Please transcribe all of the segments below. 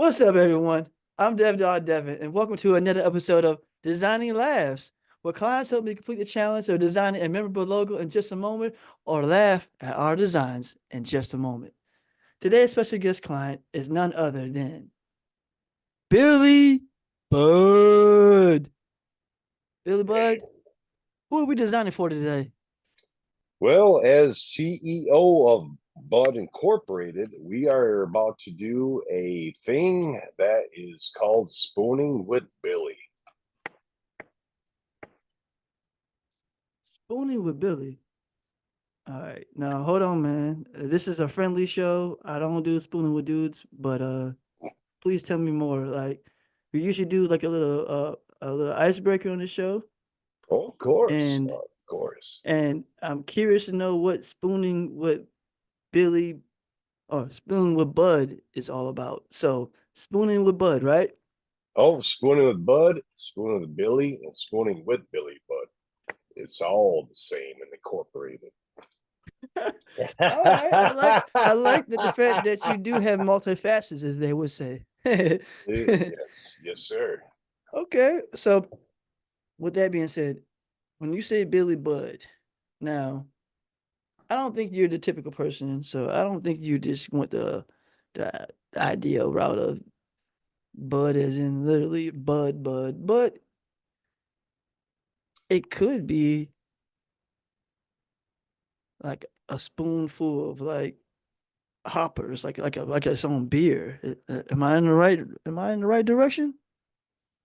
What's up, everyone? I'm Devin, and welcome to another episode of Designing Laughs, where clients help me complete the challenge of designing a memorable logo in just a moment or laugh at our designs in just a moment. Today's special guest client is none other than Billy Bud. Billy Bud, who are we designing for today? Well, as CEO of Bud Incorporated, we are about to do a thing that is called spooning with Billy. Spooning with Billy. All right, now hold on, man. This is a friendly show. I don't do spooning with dudes, but please tell me more. Like we usually do like a little icebreaker on the show, Oh, of course, and of course. I'm curious to know what spooning with Billy or spooning with Bud is all about. So spooning with Bud, right? Oh, spooning with Bud, spooning with Billy, and spooning with Billy Bud. It's all the same and incorporated. All right, I like that the fact that you do have multifacets, as they would say. Yes, yes, sir. Okay, so with that being said, when you say Billy Bud, now I don't think you're the typical person, so I don't think you just went the ideal route of bud as in literally bud, but it could be like a spoonful of like hoppers, like its own beer. Am I in the right? Am I in the right direction?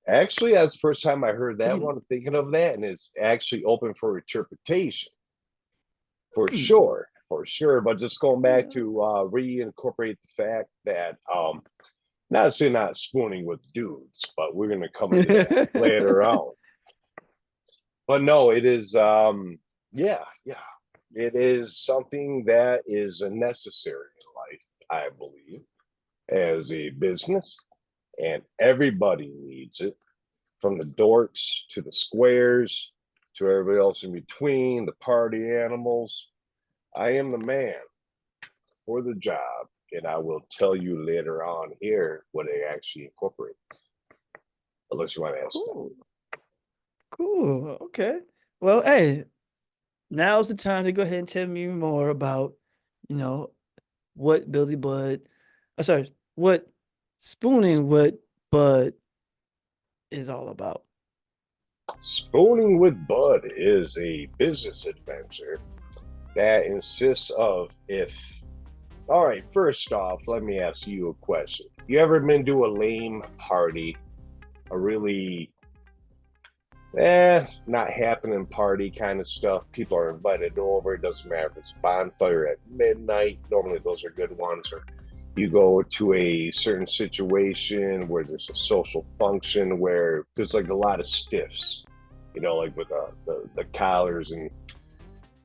Actually, that's the first time I heard that Hmm. one. I'm thinking of that, and it's actually open for interpretation. For Hmm. sure, for sure. But just going back Yeah. to reincorporate the fact that not saying not spooning with dudes, but we're gonna come into that later on. But no, it is yeah. It is something that is a necessary in life, I believe, as a business, and everybody needs it, from the dorks to the squares to everybody else in between, the party animals. I am the man for the job, and I will tell you later on here what it actually incorporates, unless you want to ask that. Cool. Cool. Okay. Well, hey, now's the time to go ahead and tell me more about, you know, what Billy Bud, sorry, what spooning with Bud is all about. Spooning with Bud is a business adventure that insists of if. All right, first off, let me ask you a question. You ever been to a lame party, a really not happening party kind of stuff? People are invited over. It doesn't matter if it's bonfire at midnight. Normally, those are good ones. Or you go to a certain situation where there's a social function where there's like a lot of stiffs, like with the collars, and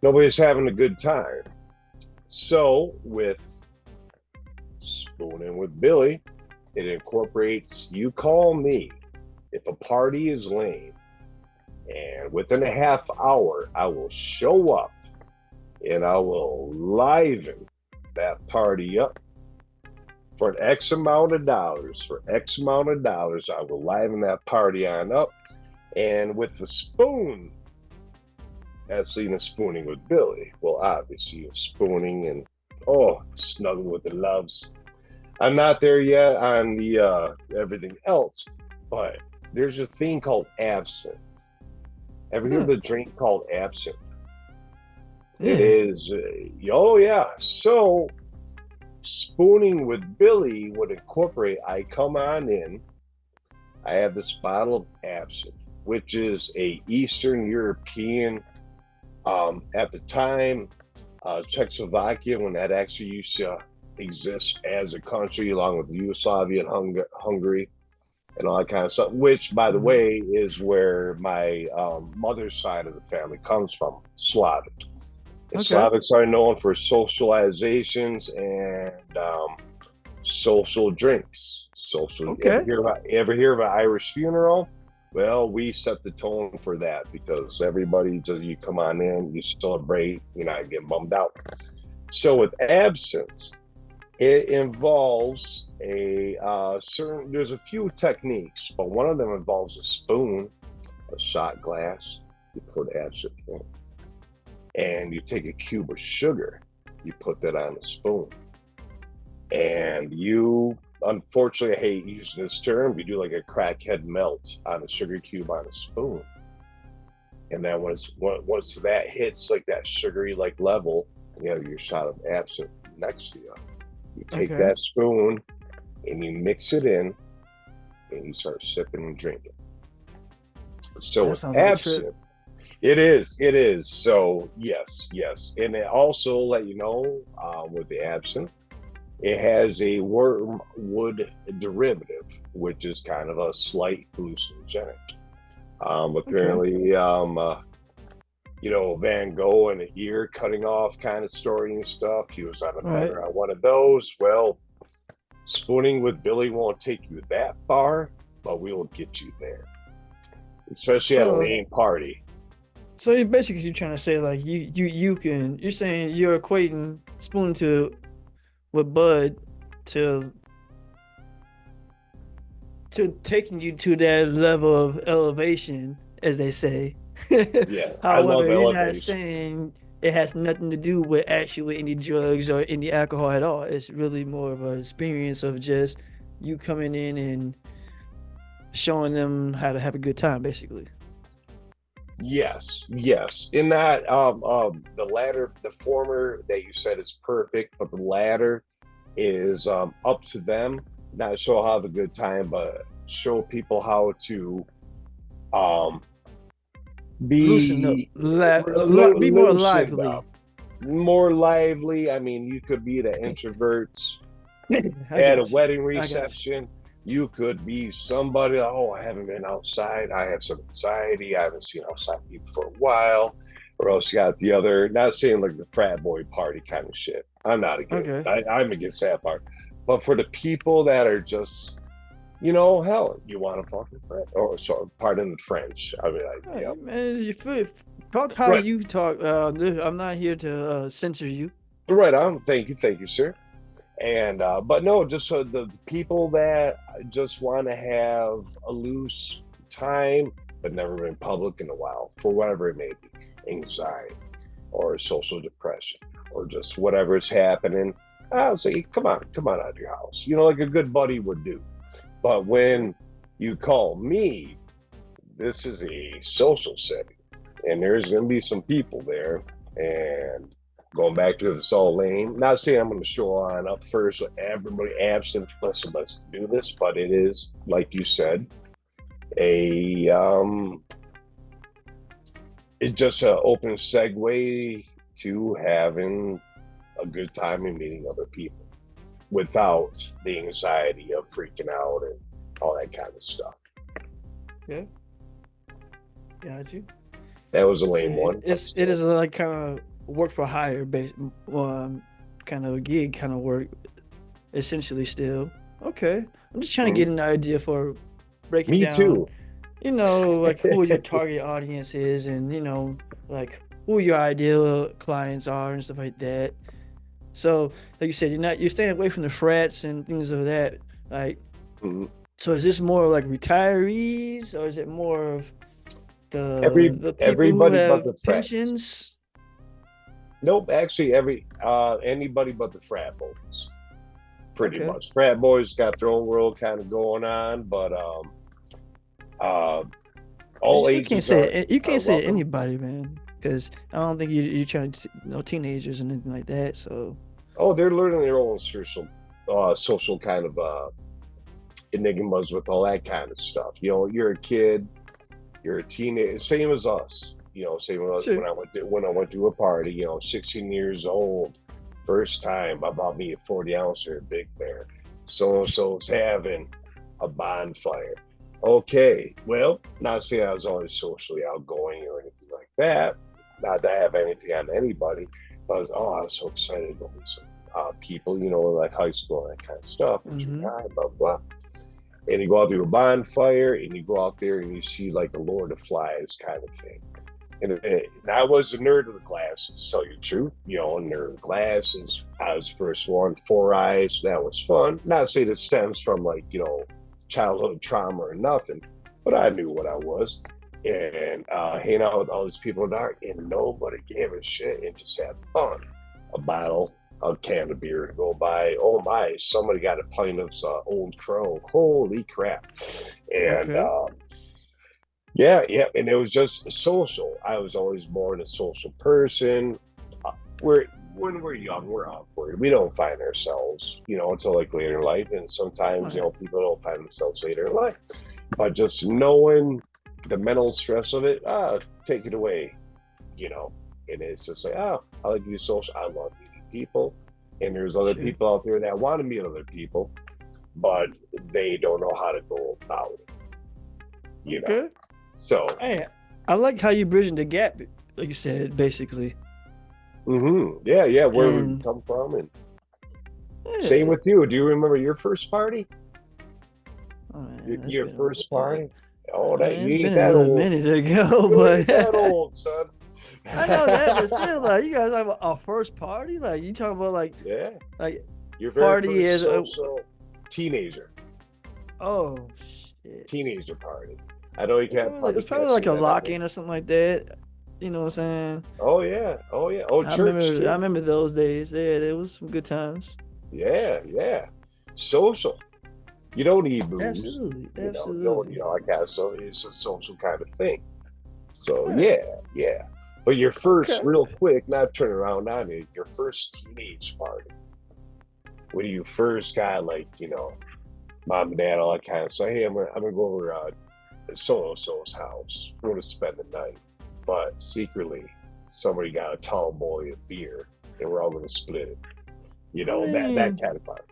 nobody's having a good time. So with Spooning with Billy, it incorporates you call me if a party is lame, and within a half hour, I will show up and I will liven that party up for an X amount of dollars. For X amount of dollars, I will liven that party on up. And with the spoon, as seen as spooning with Billy, well, obviously, spooning and snuggle with the loves. I'm not there yet on the everything else, but there's a thing called absinthe. Ever hear of Huh. the drink called absinthe? It Yeah. is, oh yeah. So spooning with Billy would incorporate. I come on in. I have this bottle of absinthe, which is a Eastern European. At the time, Czechoslovakia, when that actually used to exist as a country, along with Yugoslavia and Hungary and all that kind of stuff. Which, by the Hmm. way, is where my mother's side of the family comes from, Slavic. And Okay. Slavics are known for socializations and social drinks. Social. Okay. Ever hear of an Irish funeral? Well, we set the tone for that because everybody just you come on in, you celebrate, you're not getting bummed out. So with absinthe, It involves a certain. There's a few techniques, but one of them involves a spoon, a shot glass. You put absinthe in, and you take a cube of sugar. You put that on the spoon, and you. Unfortunately, I hate using this term. You do like a crackhead melt on a sugar cube on a spoon, and then once that hits like that sugary like level, you have your shot of absinthe next to you. You take Okay. that spoon and you mix it in and you start sipping and drinking. So That with sounds like a trip. absinthe, it is. So yes. And it also let you know with the absinthe, it has a wormwood derivative, which is kind of a slight hallucinogenic. Okay. Apparently, Van Gogh and a ear cutting off kind of story and stuff. He was on a All right. bender on one of those. Well, spooning with Billy won't take you that far, but we will get you there, especially at a So, lane party. basically you're trying to say like you're saying you're equating spoon to with Bud to taking you to that level of elevation, as they say. Yeah, I love However, you're not elevation. saying it has nothing to do with actually any drugs or any alcohol at all. It's really more of an experience of just you coming in and showing them how to have a good time, basically. Yes. In that, the latter, the former that you said is perfect, but the latter is up to them. Not show how to have a good time, but show people how to um, Loosen up, be be more loosened lively. up, more lively. I mean, you could be the introverts I at a got you. wedding I got you. reception. You could be somebody, oh, I haven't been outside. I have some anxiety. I haven't seen outside people for a while. Or else you got the other, not saying like the frat boy party kind of shit. I'm not against, Okay. I'm against that part. But for the people that are just, hell, you want to fucking friend. Or, sorry, pardon the French. I mean, Hey, man, you feel, talk how right, you talk. I'm not here to censor you. right on. Thank you, sir. And but no, just so the people that just want to have a loose time but never been public in a while for whatever it may be, anxiety or social depression or just whatever is happening, I'll say come on out of your house, like a good buddy would do. But Okay. when you call me, this is a social setting and there's going to be some people there. And going back to the all lane, not saying I'm going to show on up first with everybody absent. Let's do this, but it is like you said, a it just an open segue to having a good time and meeting other people without the anxiety of freaking out and all that kind of stuff. Okay. Got you. That was a So lame one, but it still. is like kind of work for hire based kind of gig kind of work essentially still. Okay. I'm just trying to get Mm-hmm. an idea for breaking Me down, too. like who your target audience is and like who your ideal clients are and stuff like that. So, like you said, you're staying away from the frats and things of that. Like, Mhm. so is this more like retirees or is it more of the people who Everybody but have the frats. pensions? Nope, actually every anybody but the frat boys. Pretty Okay. much. Frat boys got their own world kind of going on, but uh Well, you all still can't ages say are it. You are can't say it welcome. anybody, man, because I don't think you're trying to teenagers and anything like that. So Oh, they're learning their own social kind of enigmas with all that kind of stuff. You're a kid, you're a teenager, same as us. Same as sure. when I went to a party. 16 years old, first time. I bought me a 40 ounce or a Big Bear. So and so's having a bonfire. Okay, well, not saying I was always socially outgoing or anything like that. Not to have anything on anybody, but I was so excited to meet some people. Like high school and that kind of stuff, and junior Mm-hmm. high, blah blah. And you go out to a bonfire and you go out there and you see like the Lord of Flies kind of thing. And I was a nerd of the glasses, to tell you the truth. Nerd of glasses. I was the first one, 4 eyes. That was fun. Not saying it stems from like, childhood trauma or nothing, but I knew what I was. And hanging out with all these people in the dark, and nobody gave a shit and just had fun. A bottle, a can of beer to go by. Oh my, somebody got a pint of Old Crow. Holy crap. And Okay. yeah, yeah, and it was just social. I was always born a social person. We're When we're young, we're awkward. We don't find ourselves, until like later in life. And sometimes, Right. people don't find themselves later in life. But just knowing the mental stress of it, take it away, you know. And it's just like, I like to be social. I love meeting people. And there's other Sure. people out there that want to meet other people, but they don't know how to go about it, you know. Okay. So Hey, I like how you bridging the gap, like you said, basically. Yeah, yeah, where we And come from, and same yeah. with you. Do you remember your first party? Oh Your, man, that's your been a little first minute. party? Oh, that It's you been ain't a that little old. minute ago, You ain't that but old, son. I know that, but still, like you guys have a first party, like you talking about Yeah, like your very party first is social teenager oh shit. teenager party. I know you can't It's probably probably can't like say a that on here. lock-in or something like that. You know what I'm saying? Oh yeah, oh yeah, oh church I too. remember those days. Yeah, there was some good times. Yeah, yeah, social. You don't need booze. Absolutely, You don't. absolutely. I guess so. It's a social kind of thing. So Right. yeah, yeah. But your first, Okay. real quick, not turn around on it, your first teenage party, when you first got like, mom and dad, all that kind of stuff. Hey, I'm gonna go over so and so's house. We're gonna spend the night. But secretly, somebody got a tall boy of beer, and we're all gonna split it. I That mean, kind of party.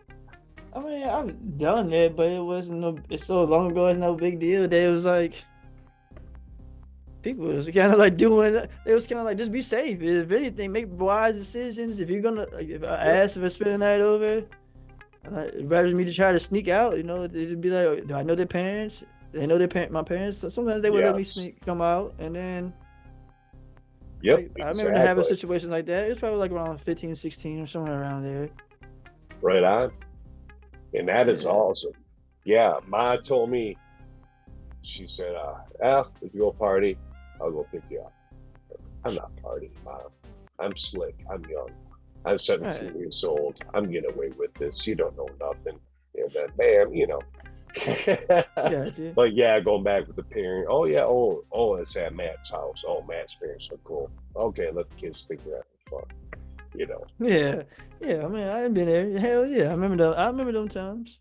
I've done it, but it wasn't no. It's so long ago. It's no big deal. They was like people was kind of like doing. It was kind of like just be safe. If anything, make wise decisions. If you're gonna, like, if I Yep. ask if I spend the night over, rather me to try to sneak out. It'd be like, do I know their parents? They know my parents. So sometimes they would let me Yes. sneak come out, and then Yep. like I remember having Exactly. situations like that. It was probably like around 15, 16 or somewhere around there. Right on. And that is Yeah. awesome. Yeah. Ma told me, she said, if you go party, I'll go pick you up. I'm not partying, Mom. I'm slick. I'm young. I'm All 17 right. years old. I'm getting away with this. You don't know nothing. And then, bam. Gotcha. But yeah, going back with the parent. Oh yeah. Oh, it's at Matt's house. Oh, Matt's parents are cool. Okay, let the kids think they're having fun. You know. Yeah. Yeah. I mean, I ain't been there. Hell yeah. I remember them times.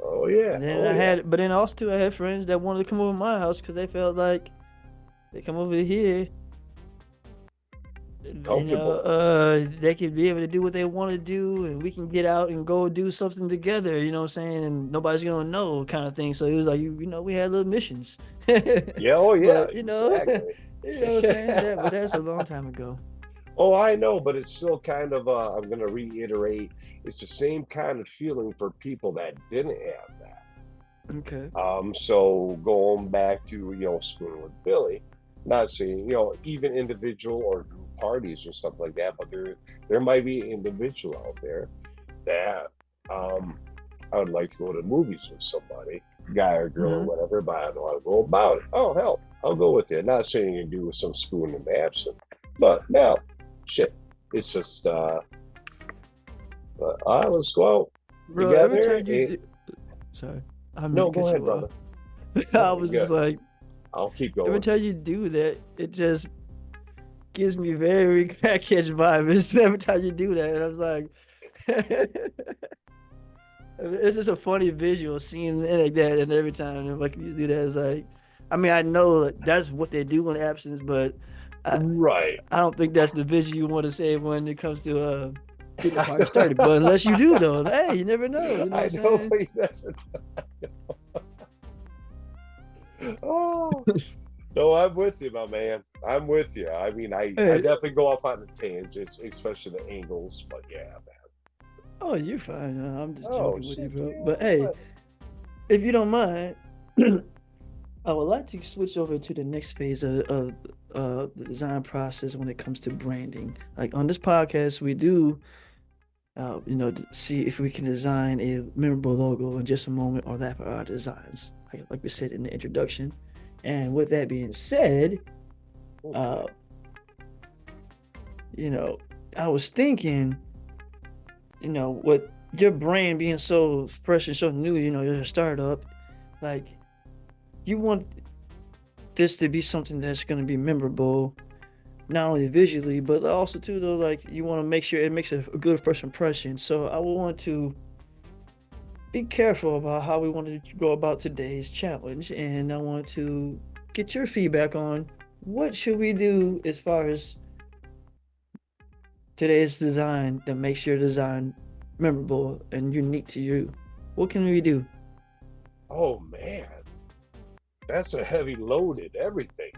Oh yeah. Oh yeah. But then also too, I had friends that wanted to come over my house because they felt like they come over here, Comfortable. they could be able to do what they want to do, and we can get out and go do something together. You know what I'm saying? And nobody's gonna know, kind of thing. So it was like we had little missions. Yeah. Oh yeah. But Exactly. you know what I'm saying? But that's a long time ago. Oh, I know, but it's still kind of, I'm going to reiterate, it's the same kind of feeling for people that didn't have that. Okay. So going back to, Spoon with Billy, not saying, even individual or group parties or stuff like that, but there might be an individual out there that I would like to go to the movies with somebody, guy or girl or Hmm. whatever, but I don't know how to go about it. Oh, hell, I'll go with you. Not saying you do with some spoon and absent, but no, shit. It's just, let's go out Bro, every together. time you do, sorry, I mean No, to go cut ahead, you brother. off. I No, was you just good. like, I'll keep every going. time you do that, it just gives me very crackhead vibes every time you do that. And I was like, it's just a funny visual seeing it like that. And every time like you do that, it's like, I mean, I know that that's what they do in absence, but I, Right. I don't think that's the vision you want to say when it comes to getting a party started. But unless you do, though, hey, you never know. You know what I'm I know. saying? Oh, no, I'm with you, my man. I'm with you. I mean, I Hey, definitely go off on the tangents, especially the angles, but yeah, man. oh, you're fine. I'm just Oh, joking with you, shit, bro. yeah. But hey, What? if you don't mind, I would like to switch over to the next phase of the design process when it comes to branding. Like on this podcast, we do see if we can design a memorable logo in just a moment or that for our designs, like we said in the introduction. And with that being said, Okay. uh, you know, I was thinking, with your brand being so fresh and so new, you're a startup, like you want this to be something that's going to be memorable, not only visually, but also too, though, like you want to make sure it makes a good first impression. So I would want to be careful about how we want to go about today's challenge, and I want to get your feedback on what should we do as far as today's design that makes your design memorable and unique to you. What can we do? Oh man, that's a heavy loaded everything.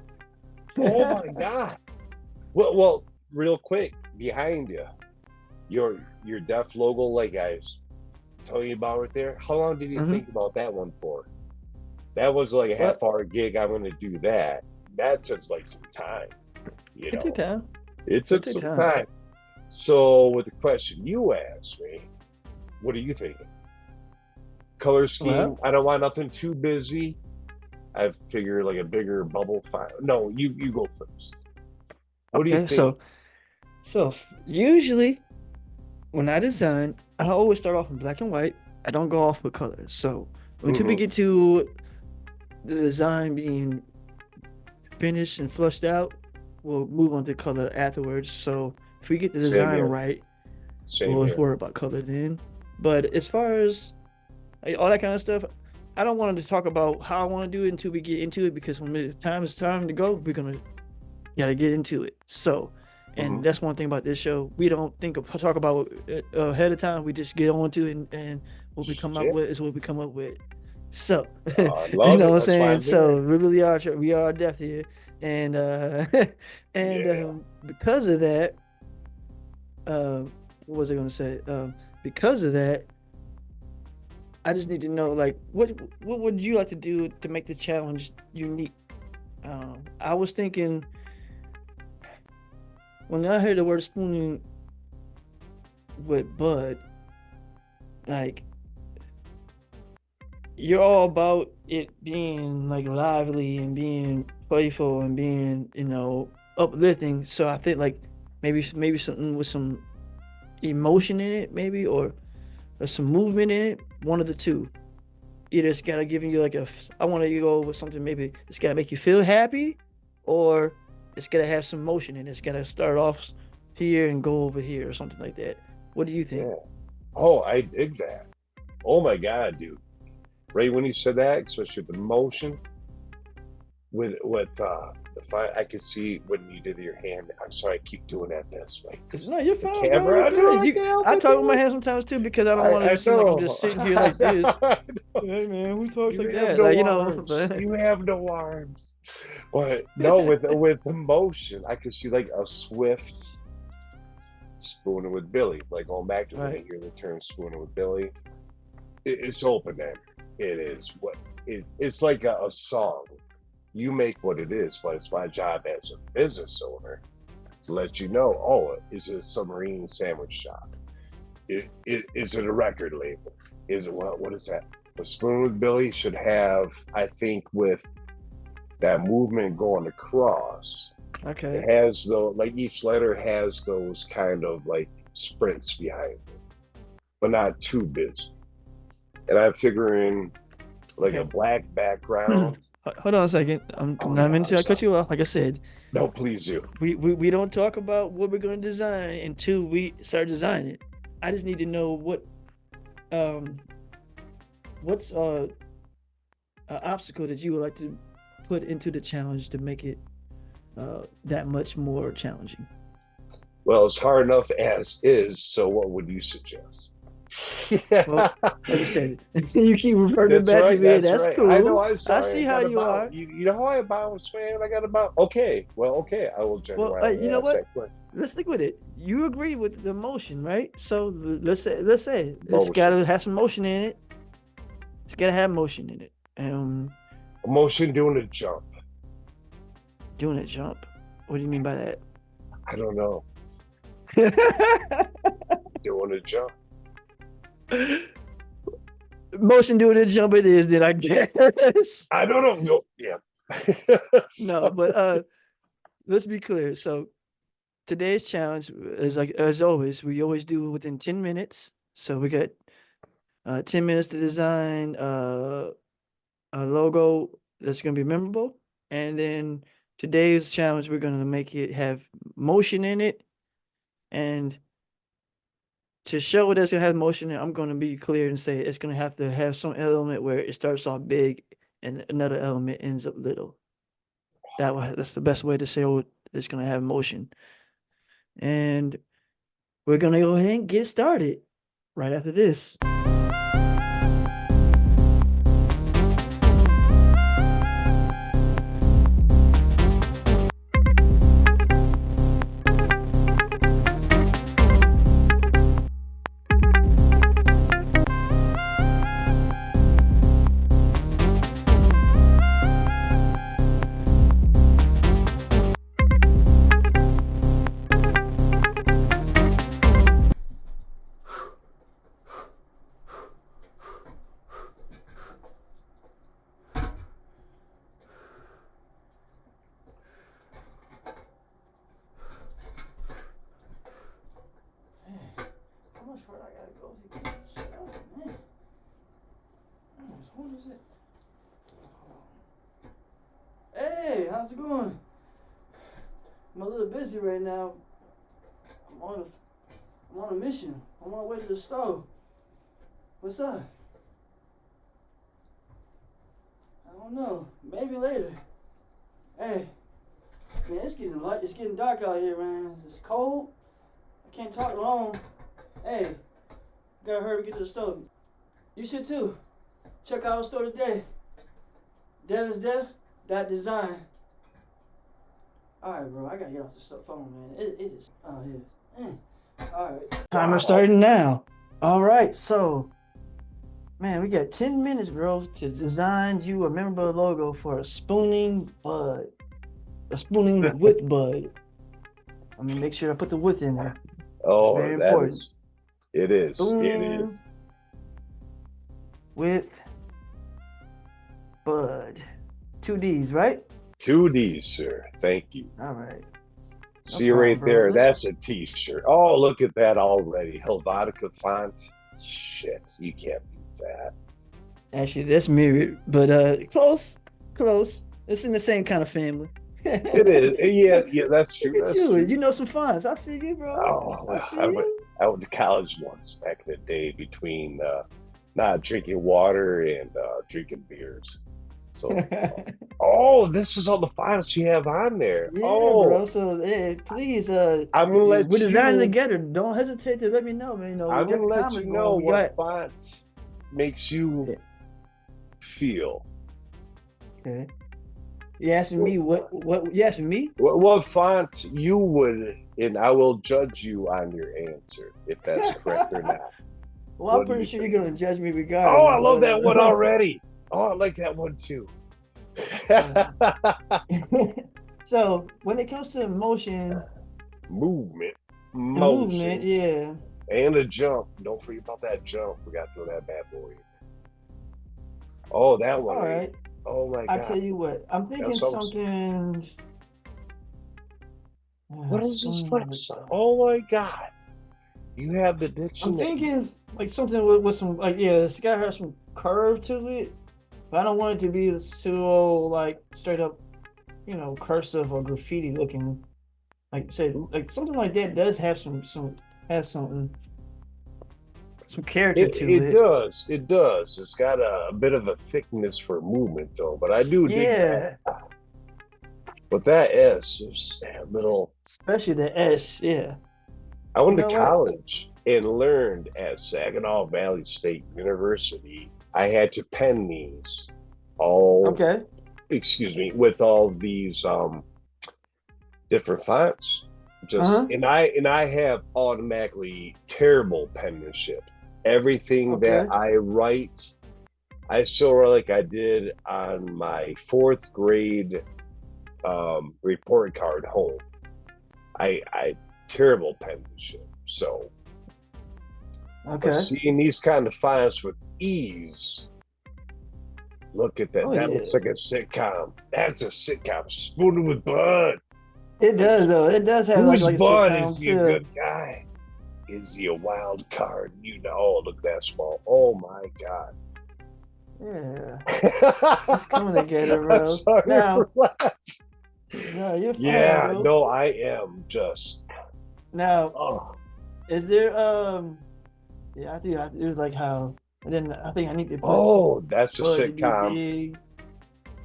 Oh my God. Well, real quick, behind you, your Deft logo, like I was telling you about right there. How long did you Hmm. think about that one for? That was like a Well, half-hour gig. I'm going to do that. That took like some time. You it took know, time. it It took took some time. time. So, with the question you asked me, what are you thinking? Color scheme? Well, I don't want nothing too busy. I figure like a bigger bubble file. No, you go first. What do you okay. think? So usually when I design, I always start off in black and white. I don't go off with colors. So until we Mm-hmm. get to the design being finished and flushed out, we'll move on to color afterwards. So if we get the Same design here. right, Same we'll here. worry about color then. But as far as like, all that kind of stuff, I don't want to talk about how I want to do it until we get into it because when the time is time to go, we're gonna gotta get into it. So, Mm-hmm. and that's one thing about this show. We don't talk about it ahead of time. We just get on to it, and what we come up Shit. with is what we come up with. So, I you love know it. what I'm That's why saying? I'm here. So we are Deft here, and and Yeah. because of that, what was I gonna say? Because of that, I just need to know like what would you like to do to make the challenge unique? I was thinking when I heard the word spooning with Bud, like you're all about it being like lively and being playful and being, uplifting. So I think like maybe something with some emotion in it, maybe or some movement in it. One of the two. Either it's gotta give you like I want to go with something maybe it's gotta make you feel happy, or it's gotta have some motion in it. It's gotta start off here and go over here or something like that. What do you think? Yeah. Oh, I dig that. Oh my God, dude. Right when you said that, especially with the motion, with the fire, I could see when you did your hand. I'm sorry, I keep doing that this way because No, you're the fine, bro. You're camera. I know good. I can't help I it, talk with my dude. hands sometimes too because I don't want it I to seem like I'm just know. sitting here like this. I know. Hey man, who talks You like have that? no Like arms. but You have no arms. But no, with emotion, I could see like a swift spooning with Billy. Like going back to when I right. hear the term spooning with Billy, it's open ended. It is what it's like a song. You make what it is, but it's my job as a business owner to let you know. Oh, is it a submarine sandwich shop? Is it a record label? Is it what is that? The Spoon with Billy should have, I think, with that movement going across. Okay. It has like each letter has those kind of like sprints behind it, but not too busy. And I'm figuring like a Okay. black background. Hold on a second. I'm Oh not yeah, meant I'm to cut sorry. you off. Like I said, No, please do. we don't talk about what we're gonna design until we start designing it. I just need to know um what's an obstacle that you would like to put into the challenge to make it that much more challenging. Well, it's hard enough as is. So, what would you suggest? Well, like I said, you keep reverting That's back to right. me. That's That's right. I know. cool. I'm I sorry. I see how got a you bounce. are. You know how I bounce, man. I got a bounce. Okay. Well, okay. I will Well, genuinely you know ask what? that question. Let's stick with it. You agree with the motion, right? So let's say it's got Motion. to have some motion in it. It's got to have motion in it. Motion doing a jump. Doing a jump. What do you mean by that? I don't know. Doing a jump. Motion doing a jump it is, then I guess. I don't know. No, yeah. No, So, but let's be clear. So today's challenge is like as always, we always do it within 10 minutes. So we got 10 minutes to design a logo that's gonna be memorable. And then today's challenge, we're gonna make it have motion in it. And to show it that's gonna have motion, I'm gonna be clear and say it's gonna have to have some element where it starts off big and another element ends up little. That's the best way to say it's gonna have motion. And we're gonna go ahead and get started right after this. How much further I gotta go to get this stuff, man? What is it? Hey, how's it going? I'm a little busy right now. I'm on a mission. I'm on my way to the store. What's up? I don't know. Maybe later. Hey, man, it's getting light. It's getting dark out here, man. It's cold. I can't talk long. Hey, gotta hurry and get to the store. You should too. Check out our store today. Deft.design. Alright, bro. I gotta get off the phone, man. It is. Oh, yeah. Alright. Timer starting now. Alright, so. Man, we got 10 minutes, bro, to design you a memorable logo for a spooning bud. A spooning with bud. Let me make sure I put the with in there. oh, very that important. is. It is. It Spooning is. with bud. 2 D's, right? 2 D's, sir. Thank you. All right. See you right problem, bro. there. That's a t-shirt. Oh, look at that already. Helvetica font. Shit, you can't beat that. Actually, that's mirrored, but close. It's in the same kind of family. It is. Yeah, that's true. Look at That's you. true. You know some fonts. I see you, bro. Oh, I see I went, you. I went to college once back in the day between not drinking water and drinking beers. So, oh, this is all the files you have on there. Yeah, Oh, bro. So, hey, please, I'm gonna let we're designing you. together. Don't hesitate to let me know, man. You know, we I'm got gonna the let timer you going. know We what got. font makes you Yeah. feel. Okay. You asking me what? You asking me? What font you would, and I will judge you on your answer if that's correct or not. Well, I'm What do pretty you sure think? you're gonna judge me Oh, regardless. I love but, that one already. Oh, I like that one too. So when it comes to motion Movement, and movement, motion, yeah. and a jump. Don't forget about that jump. We got to throw that bad boy in. Oh, that one. All right. Oh my I God. tell you what, I'm thinking That's awesome. something. What is this flex? Oh my God. You have the I'm dictionary. thinking like something with some like it's gotta have some curve to it, but I don't want it to be so like straight up, cursive or graffiti looking. Like say like something like that does have some character to It it. does. It does. It's got a bit of a thickness for movement though, but I do dig that. Yeah, But that S is that little. especially the S. Yeah. I went You to know what? college and learned at Saginaw Valley State University. I had to pen these all. Okay. Excuse me, with all these different fonts. Uh-huh. And I have automatically terrible penmanship. Everything Okay. that I write, I still write like I did on my 4th grade report card home. I terrible penmanship. So, but Okay. seeing these kind of fonts with ease, look at that. Oh That yeah. looks like a sitcom. That's a sitcom. Spooning with Bud. It Like, does though. It does have who's like a Bud? Is sitcom he a feel. good guy? Is he a wild card? You know, oh, look that small. Oh my God. Yeah. It's coming together, I'm bro. sorry for Now, laughing. no, you're fine, Yeah, bro. no, I am just Now, oh is there yeah, I do like how and then I think I need to put oh that's a Bud to be sitcom. big.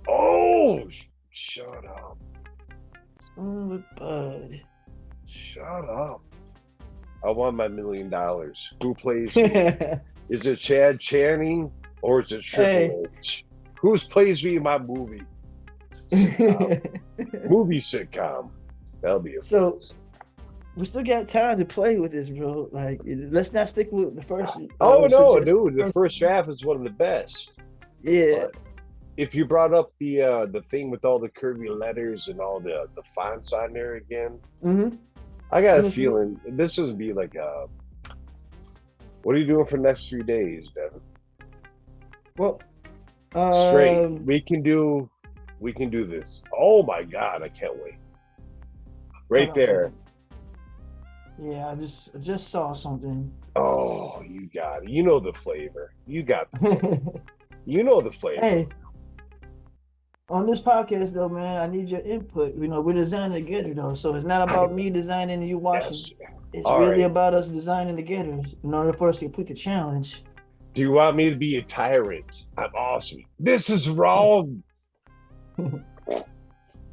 Oh shut up. Spoon with Bud. Shut up. I want my $1 million. Who plays me? Is it Chad Channing or is it Hey. Triple H? Who's plays me in my movie? Sitcom. Movie sitcom. That'll be a So flex. we still got time to play with this, bro. Like, let's not stick with the first Oh no, suggestion. dude, the first draft is one of the best. Yeah. But if you brought up the thing with all the curvy letters and all the fonts on there again, Mm-hmm. I got a Yes, you. feeling this would be like what are you doing for the next 3 days, Devin? Well, Straight. um, We can do this. Oh my God, I can't wait. hold Right on for a there. minute. Yeah, I just saw something. Oh, you got it. You know the flavor. You got the flavor. You know the flavor. Hey, on this podcast though, man, I need your input. You know, we're designing together though, so it's not I about me designing and you watching. yes. It's All really right. about us designing together in order for us to complete the challenge. Do you want me to be a tyrant? I'm awesome. This is wrong.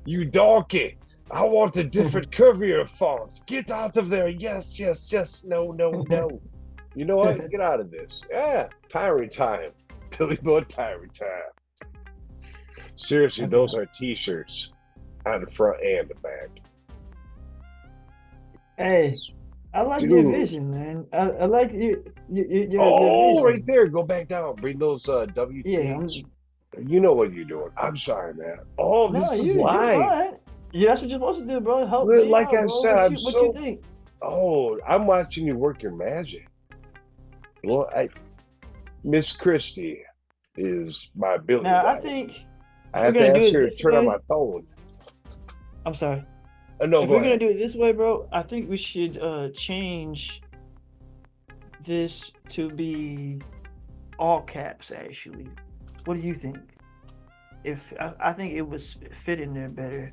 You donkey. I want a different curvier font. Get out of there. Yes, yes, yes. No, no, no. You know what? Get out of this. Yeah. Tyrant time. Billy Budd tyrant time. Seriously, Okay. those are t-shirts on the front and the back. Hey, I like your Dude. vision, man. I like your Oh, right vision. there. Go back down. Bring those Yeah, WTH. You know what you're doing. I'm sorry, man. Oh, no, this is you're live. fine. Yeah, that's what you're supposed to do, bro. Help Well, me like out, I bro. said, What I'm you so. think? Oh, I'm watching you work your magic. Well, Miss Christie is my ability Now, I wife. think I if we're have to gonna do ask it her to this turn on my way, phone. I'm sorry. No, If go we're gonna ahead. do it this way, bro, I think we should change this to be all caps. Actually, what do you think? If I think it was fit in there better.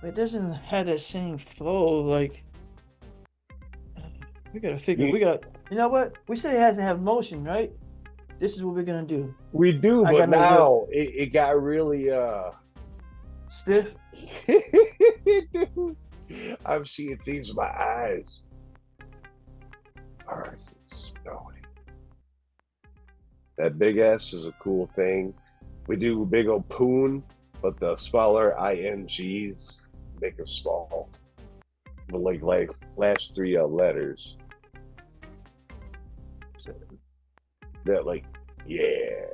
But it doesn't have that same flow. Like we gotta figure. You, We got. You know what? We say it has to have motion, right? This is what we're gonna do. we do, I but got no reserve. now it got really Stiff. Dude, I'm seeing things in my eyes. All right, no, that big S is a cool thing. We do big old poon, but the smaller INGs make it small. The like last three letters. So, That like, yeah.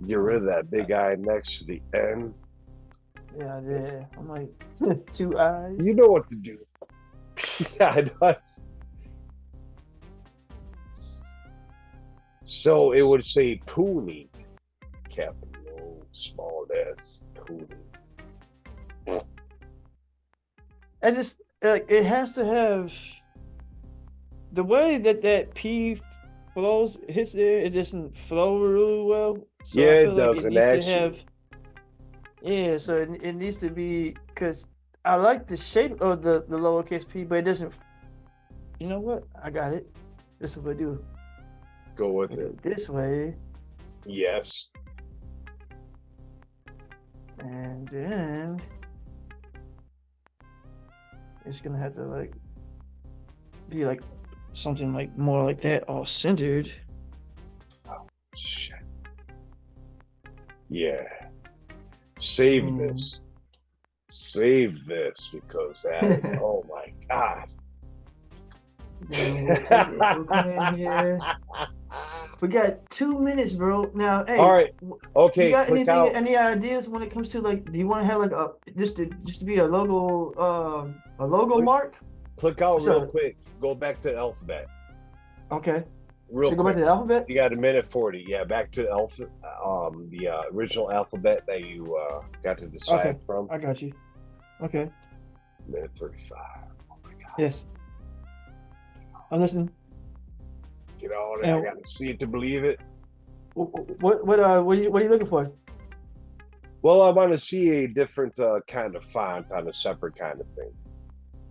Get rid of that big I next to the N. yeah, yeah. I'm like two eyes. You know what to do. Yeah, I know. So it would say Poonie, capital small s Poonie. I just like it has to have the way that P flows hits there. It doesn't flow really well. So I Yeah, feel it like it doesn't needs to actually. have yeah. So it needs to be because I like the shape of the lowercase p, but it doesn't. You know what? I got it. This is what I do. Go I with do it. it this way, Yes. and then it's gonna have to like be like something like more like that, all centered. Oh, shit. Yeah. Save And this. Save this because that, oh my God. then we'll come in here. We got 2 minutes, bro. Now, All hey, right. you Okay, got click anything, out. any ideas when it comes to like, do you want to have like a just to be a logo Click mark? click out real Sorry. quick. Go back to the alphabet Okay. real So go back quick. to the alphabet. You got a minute 40. Yeah, back to the original alphabet that you got to Okay, decide from. I got you. Okay. Minute 35. Oh my God. Yes, I'm listening. You know, I And got to see it to believe it. what are you looking for? Well, I want to see a different kind of font on a separate kind of thing.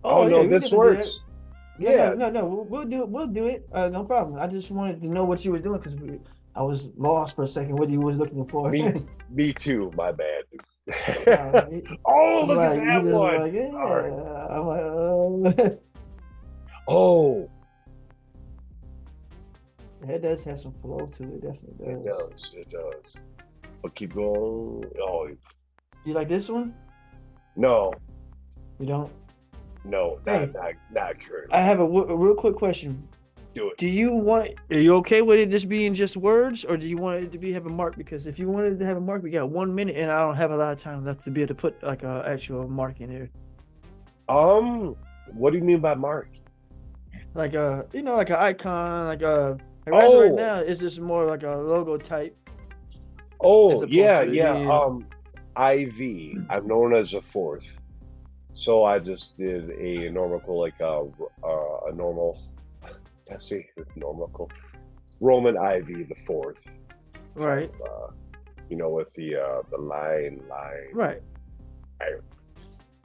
Oh, Oh yeah, no, we can this definitely do that. works. No, no, Yeah, no, no. We'll do it. We'll do it. No problem. I just wanted to know what you were doing because I was lost for a second. What you was looking for? me, me too. My bad. Right. Oh, I'm look at like, you that just one. like, All right. yeah. I'm like, Oh, it does have some flow to it. Definitely it does. does. It does. But keep going. Oh, You like this one? no, You don't? no, Hey, not I currently. have a real quick question. Do it. Do you want? Are you okay with it just being just words, or do you want it to be have a mark? Because if you wanted to have a mark, we got 1 minute, and I don't have a lot of time left to be able to put like a actual mark in there. What do you mean by Mark? Like like an icon, like right Oh, now it's just more like a logo type as oh, opposed yeah, to it yeah. being IV. I'm known as a fourth, so I just did a normal, like a normal. Let's see, normal Roman IV the fourth, kind right, of, with the line. right. I,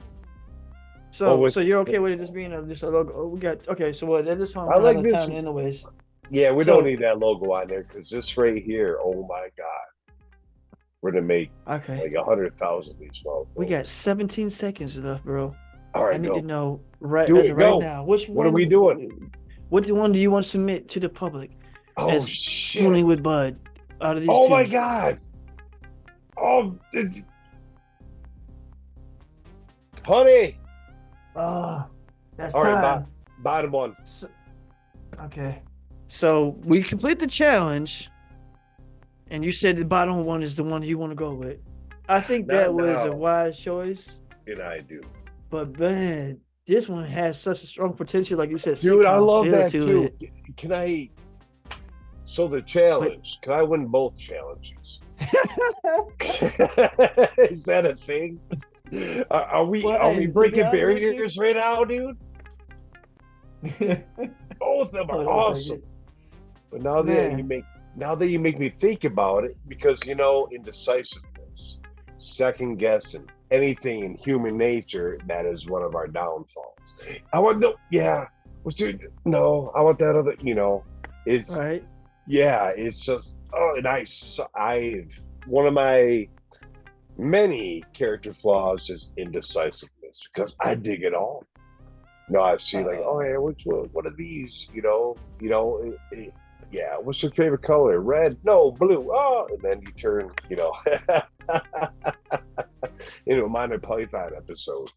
but So with, you're okay with it just being just a logo? Oh, we got okay. So what? At this time, we I don't have like no this. time anyways. Yeah, we don't So need that logo on there because this right here. Oh my God, we're gonna make okay, like 100,000 of these we got motherfuckers. 17 seconds left, bro. All I right, need to go. know right Do as of it. right Go. now which What are we one. doing? What one do you want to submit to the public Oh as spooning shit. with Bud out of these Oh my two? God. Oh, it's, honey. Oh, that's All right, time. bottom one. So, okay, so we complete the challenge. And you said the bottom one is the one you want to go with. I think that Not was a now. wise choice, And I do. but man, this one has such a strong potential, like you said, Dude, I sitcom love feel that to too. it. Can I? So the But challenge, can I win both challenges? Is that a thing? Are we well, are hey, we to be breaking honest with you, barriers right now, dude? Both of them are hold on a awesome. second, But man. now that you make me think about it, because indecisiveness, second guessing, anything in human nature, that is one of our downfalls. I want no, yeah, no, I want that other, All it's right, yeah, it's just and I've one of my many character flaws is indecisiveness because I dig it all. No, I see like, oh uh, yeah, which one? What are these? Yeah. What's your favorite color? Red? No, blue. Oh, and then you turn, into a Monty Python episode.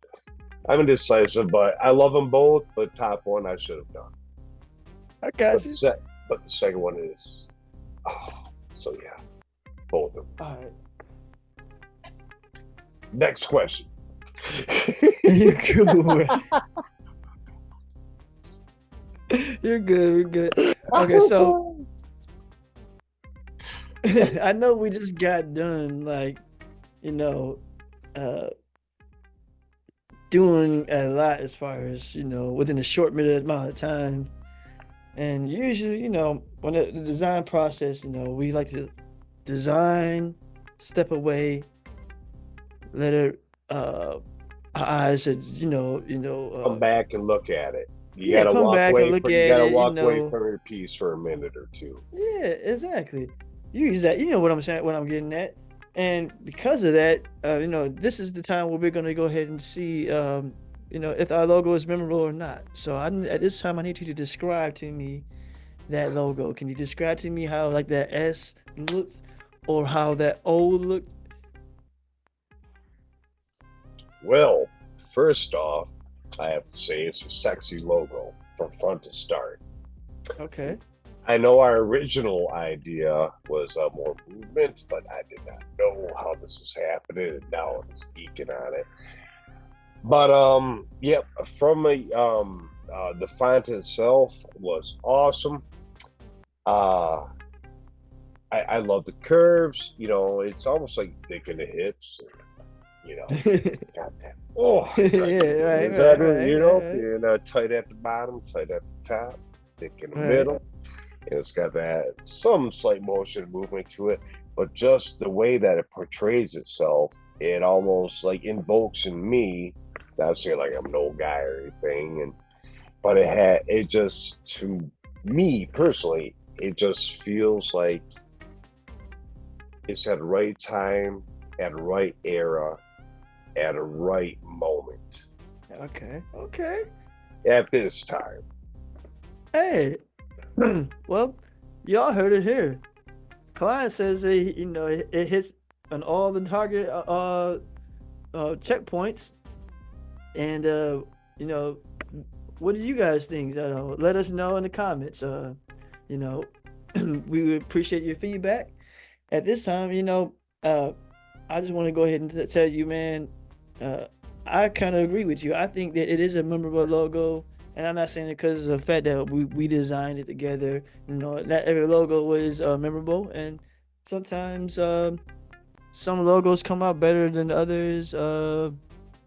I'm indecisive, but I love them both. But top one, I should have done. I But got the you. set, but the second one is, so yeah, both of them. All right, Next question. you're good. You're good. You're good. Okay, so I know we just got done, like you know, uh, doing a lot as far as within a short minute amount of time. And usually, when the design process, we like to design, step away, let it our eyes, Come back and look at it. You yeah, gotta come walk back and away look from you at gotta it, walk away from your piece for a minute or two. yeah, exactly. You use that, you know what I'm saying, what I'm getting at. And because of that, this is the time where we're gonna go ahead and see, if our logo is memorable or not. So at this time, I need you to describe to me that logo. Can you describe to me how like that S looked or how that O looked? Well, first off, I have to say it's a sexy logo from front to start. Okay. I know our original idea was more movement, but I did not know how this was happening, and now I'm just geeking on it. But yep, from a the font itself was awesome. Uh I love the curves. It's almost like thick in the hips. It's got that. Oh, it's like, Yeah, right, is that right, what, right, right, tight at the bottom, tight at the top, thick in the right. middle. And it's got that some slight motion movement to it, but just the way that it portrays itself, it almost like invokes in me. Not saying like I'm no guy or anything, but it just to me personally, it just feels like it's at the right time, at the right era, at a right moment Okay, okay. at this time. Hey, well, y'all heard it here. Client says it hits on all the target checkpoints, and you know, what do you guys think? Let us know in the comments. You know, we would appreciate your feedback. At this time, I just want to go ahead and tell you, man, uh, I kind of agree with you. I think that it is a memorable logo, and I'm not saying it because of the fact that we designed it together. Not every logo was memorable, and sometimes some logos come out better than others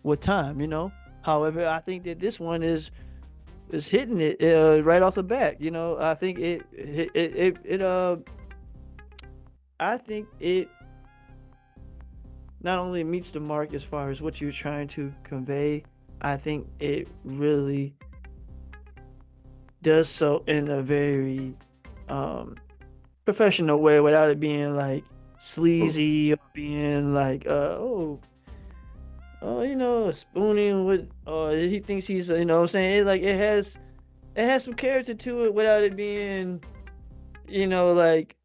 with time. However, I think that this one is hitting it right off the bat. I think I think it not only meets the mark as far as what you're trying to convey. I think it really does so in a very um, professional way without it being like sleazy or being like spooning with he thinks he's what I'm saying, it has some character to it without it being like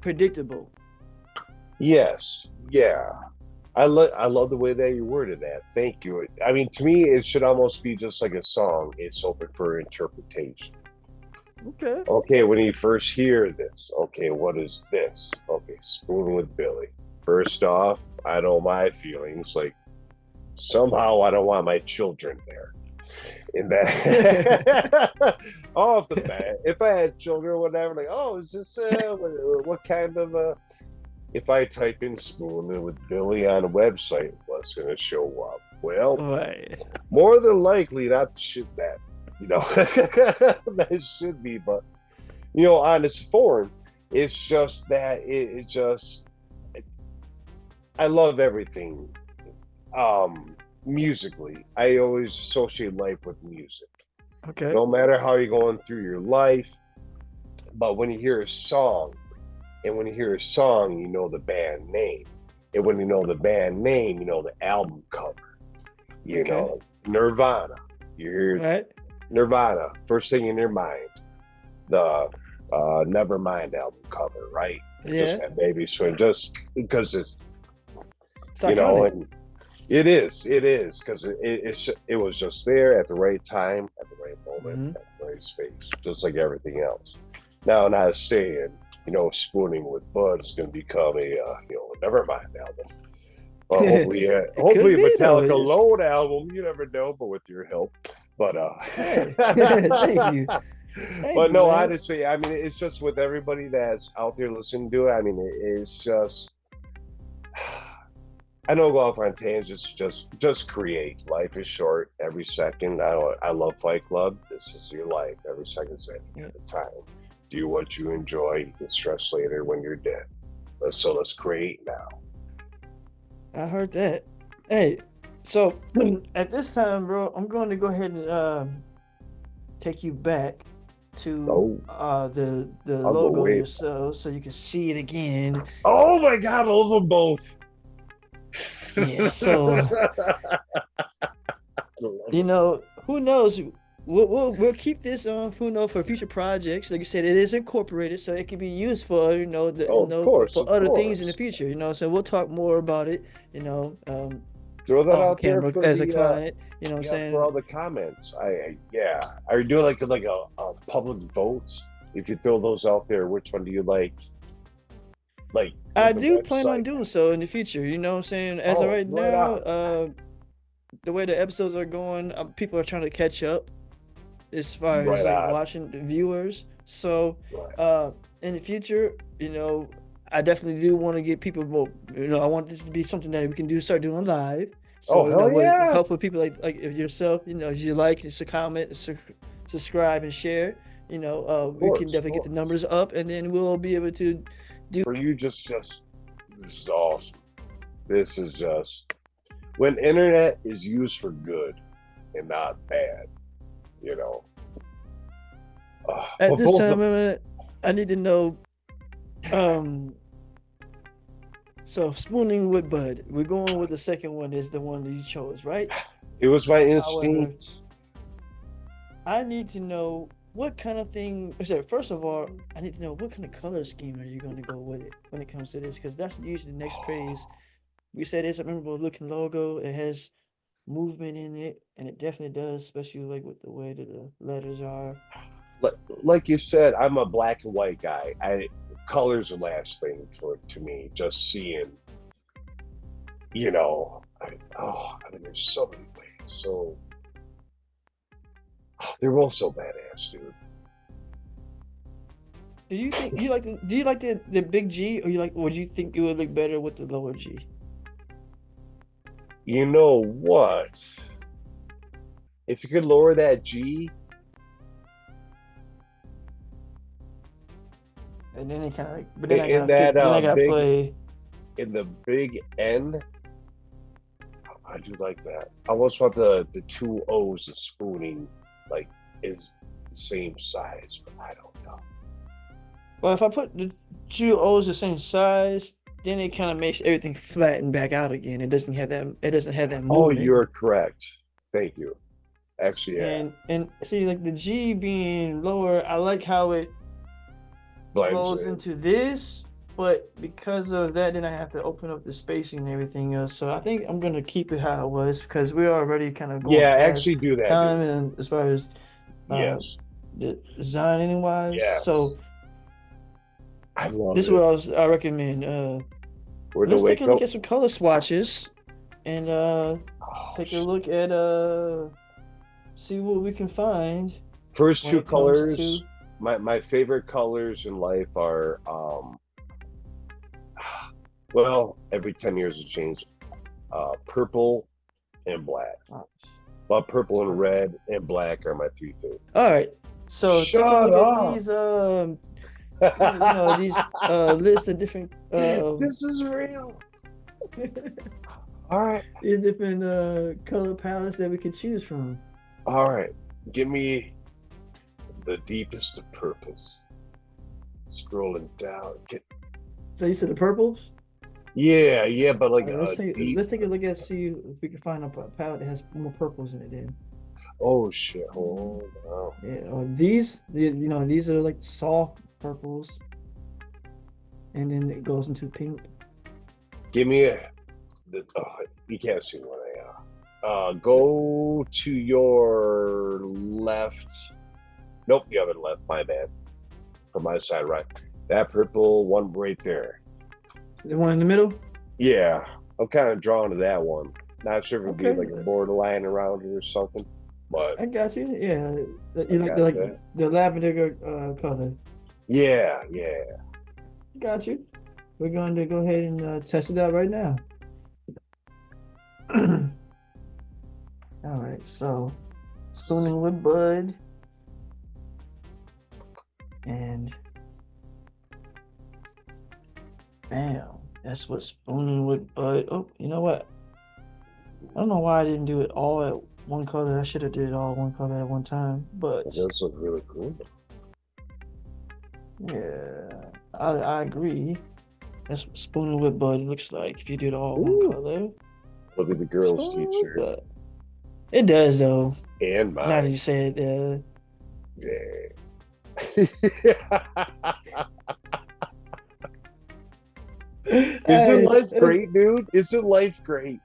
predictable. Yes, yeah. I love the way that you worded that. Thank you. I mean, to me, it should almost be just like a song. It's open for interpretation. Okay. Okay, when you first hear this, okay, what is this? Okay, Spoon with Billy. First off, I know my feelings. Like somehow I don't want my children there. In that off the bat, if I had children or whatever, like, oh, is this what kind of if I type in Spoon with Billy on a website, what's going to show up? Well, Right. more than likely, not the shit that that should be, but on its form, it's just that it just I love everything. Musically, I always associate life with music. Okay. No matter how you're going through your life, but when you hear a song, and when you hear a song, you know the band name. And when you know the band name, you know the album cover. Okay. Nirvana. You hear Right. Nirvana, first thing in your mind, the Nevermind album cover, right? And just Yeah. that baby swing, just because it's, It's you know, iconic. and it is, because it was just there at the right time, at the right moment, Hmm. at the right space, just like everything else. Now, not saying, Spooning with Bud is going to become a, Nevermind album. Well, It could hopefully a be though. Metallica Load album. You never know, but with your help. But Hey, thank you, thank but you, no, man. honestly, I mean, it's just with everybody that's out there listening to it. I mean, it's just. I know go off on tangents. Just create. Life is short. Every second. I love Fight Club. This is your life. Every second's any Yeah, at a time. Do what you enjoy. You get stressed later when you're dead. Let's create now. I heard that. Hey, so at this time, bro, I'm going to go ahead and take you back to Oh, the I'll go logo wait. yourself so you can see it again. Oh my God, I love them both. Yeah, so I love them both. who knows? We'll keep this on who knows for future projects. Like you said, it is incorporated, so it can be used for Oh, of course, for of other things in the course. future. So we'll talk more about it. Throw that Off out there camera for as a the client. You know what I'm yeah, for saying? all the comments. Yeah. Are you doing like a public vote? If you throw those out there, which one do you like? Like I with the do plan on website? doing so in the future. You know what I'm saying? As of Oh, right right now, on. the way the episodes are going, people are trying to catch up as far as Right like on. watching the viewers. So, Right. uh, in the future, I definitely do want to get people more. I want this to be something that we can start doing live. Oh, So, hell with yeah. helpful people like yourself, if you like, just a comment, subscribe, and share. Of We can course, of definitely get the course. numbers up, and then we'll be able to do. For you, just this is awesome. This is just when internet is used for good and not bad, you know. At But this both time, of I need to know. Um, so spooning with Bud, we're going with the second one is the one that you chose, right? it was my However, instinct. I need to know what kind of thing. Sorry, first of all, I need to know what kind of color scheme are you going to go with it when it comes to this, because that's usually the next praise. We said it's a memorable looking logo. It has movement in it, and it definitely does, especially like with the way that the letters are. Like you said, I'm a black and white guy. I colors the last thing for to me. Just seeing, I mean, there's so many ways. So they're both so badass, dude. Do you like the big G, or would you think it would look better with the lower G? You know what? If you could lower that G And then it kind of like, but then I in gotta that fit. Then I gotta big play. in the big N, I do like that. I almost want the two O's of spooning like is the same size, but I don't know. Well, if I put the two O's the same size, then it kind of makes everything flatten back out again. It doesn't have that. It doesn't have that Oh, movement. you're correct. Thank you. Actually, yeah, And see, like the G being lower, I like how it blends flows in. into this. But because of that, then I have to open up the spacing and everything else. So I think I'm gonna keep it how it was because we're already kind of going Yeah, past actually do that, time dude. and as far as uh Yes, the designing wise. yes. So I love this is what it. I recommend. We're to Let's take wake a look up. at some color swatches and Oh, take a look at see what we can find first when two it comes colors. to My favorite colors in life are well, every 10 years it changed. Purple and black. oh, But purple and okay. red and black are my three favorites. All right. So taking a Shut look at up. these these lists of different This is real. All right. these different color palettes that we can choose from. All right. Give me the deepest of purpose. Scrolling down. So you said the purples? Yeah, yeah, but All like right, a deep. let's take a look at see if we can find a palette that has more purples in it then. Oh shit! Hold on. Yeah, these are like soft purples, and then it goes into pink. Give me a. You can't see what I am. So, Go to your left. Nope, the other left. My bad. From my side, right. That purple one right there. the one in the middle? Yeah, I'm kind of drawn to that one. Not sure if it'd be Okay, like a borderline around it or something, but I got you. Yeah, I you like got that. the lavender color. Yeah, yeah. Got you. We're going to go ahead and test it out right now. All right, so spooning with Bud, and bam, that's what spooning with Bud. Oh, you know what? I don't know why I didn't do it all at one color. I should have did it all one color at one time. It But does look really cool. yeah, I agree. That's what spooning with Bud looks like if you do it all one Ooh, color. look at the girls' Spooning with t-shirt Bud. It does though. and Now that mine. you said, Yeah. Isn't hey, life great, dude? Isn't life great?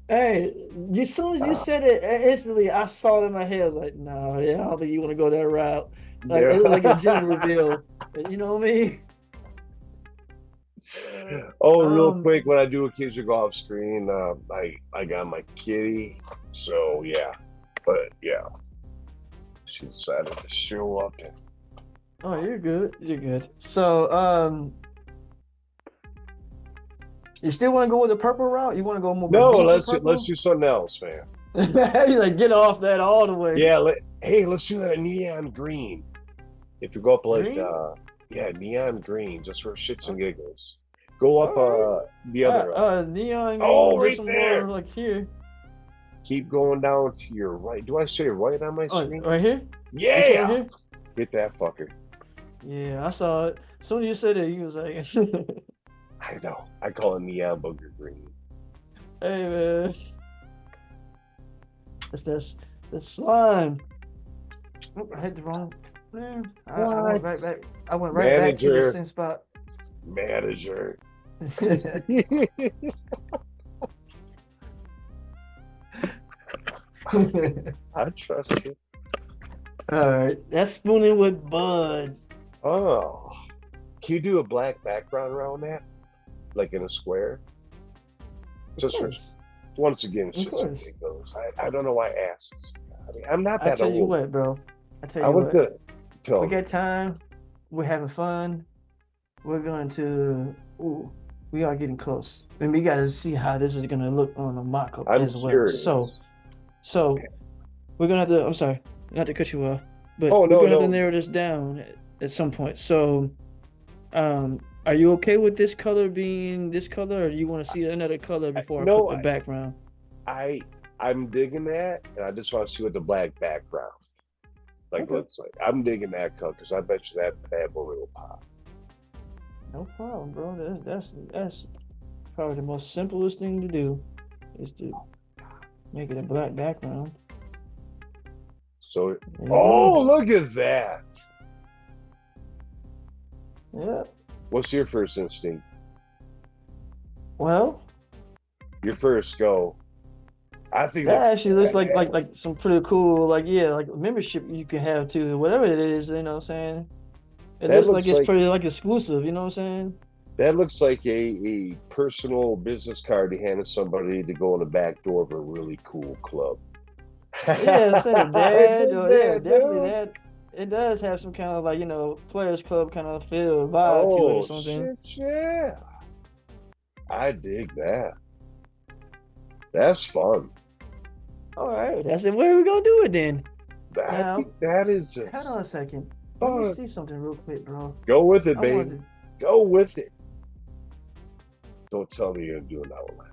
hey, as soon as you Uh, said it, instantly I saw it in my head. I was like, no, yeah, I don't think you want to go that route. Like it Yeah. looked like a gender reveal. You know what I mean? Oh, real Um, quick, when I do occasionally go off screen, I got my kitty, so yeah. But yeah, she decided to show up. And oh, you're good. You're good. So, you still want to go with the purple route? You want to go more of a no, deeper let's purple? do something else, man. You like get off that all the way. Yeah, hey, let's do that neon green. If you go up like Green? yeah, neon green, just for shits and Oh, giggles. Go all up right. the other Neon green, oh, just right some more there. like here. Keep going down to your right. Do I say right on my Oh, screen? right here? This one right Yeah. here? Hit that fucker. Yeah, I saw it. As soon as you said it, you was like, I know. I call it neon booger green. hey man, that's slime. Oop, I hit the wrong. Man, I went What? right back. I went right back to the Manager. same spot. Manager. I trust you. All right, that's spooning with Bud. Oh. Can you do a black background around that? Like in a square? Of Just for course, once again, of shits and course. giggles. I don't know why I asked this. I mean, I'm not I that tell you old. what, bro. I tell I you went what. to We tell me. got time. We're having fun. We're going to. Ooh, we are getting close, and we got to see how this is gonna look on a mock-up I'm as well. curious. So we're gonna have to. I'm sorry, not to cut you off, but Oh we're no, gonna have to no. narrow this down at some point. So, are you okay with this color being this color, or do you want to see another color before I put No, the background? I I'm digging that, and I just want to see what the black background like Okay, looks like. I'm digging that color because I bet you that bad boy will pop. no problem, bro. That's probably the most simplest thing to do is to make it a black background. So, There you go. oh, look at that. Yeah. What's your first instinct? Well, Your first go. I think that's that actually looks badass. like some pretty cool like yeah like membership you can have too whatever it is you know what I'm saying. It That looks like looks it's like pretty like exclusive. You know what I'm saying? that looks like a personal business card to hand to somebody to go in the back door of a really cool club. Yeah, I'm saying I that. dig Yeah, that, definitely dude. that. It does have some kind of like players club kind of feel vibe to it or Oh something. shit, yeah. I dig that. That's fun. All right, that's it. Where we gonna do it then? I Now, think that is hold on just a second. Let me fun. see something real quick, bro. Go with it, I want baby. to. Go with it. Don't tell me you're gonna do an outline.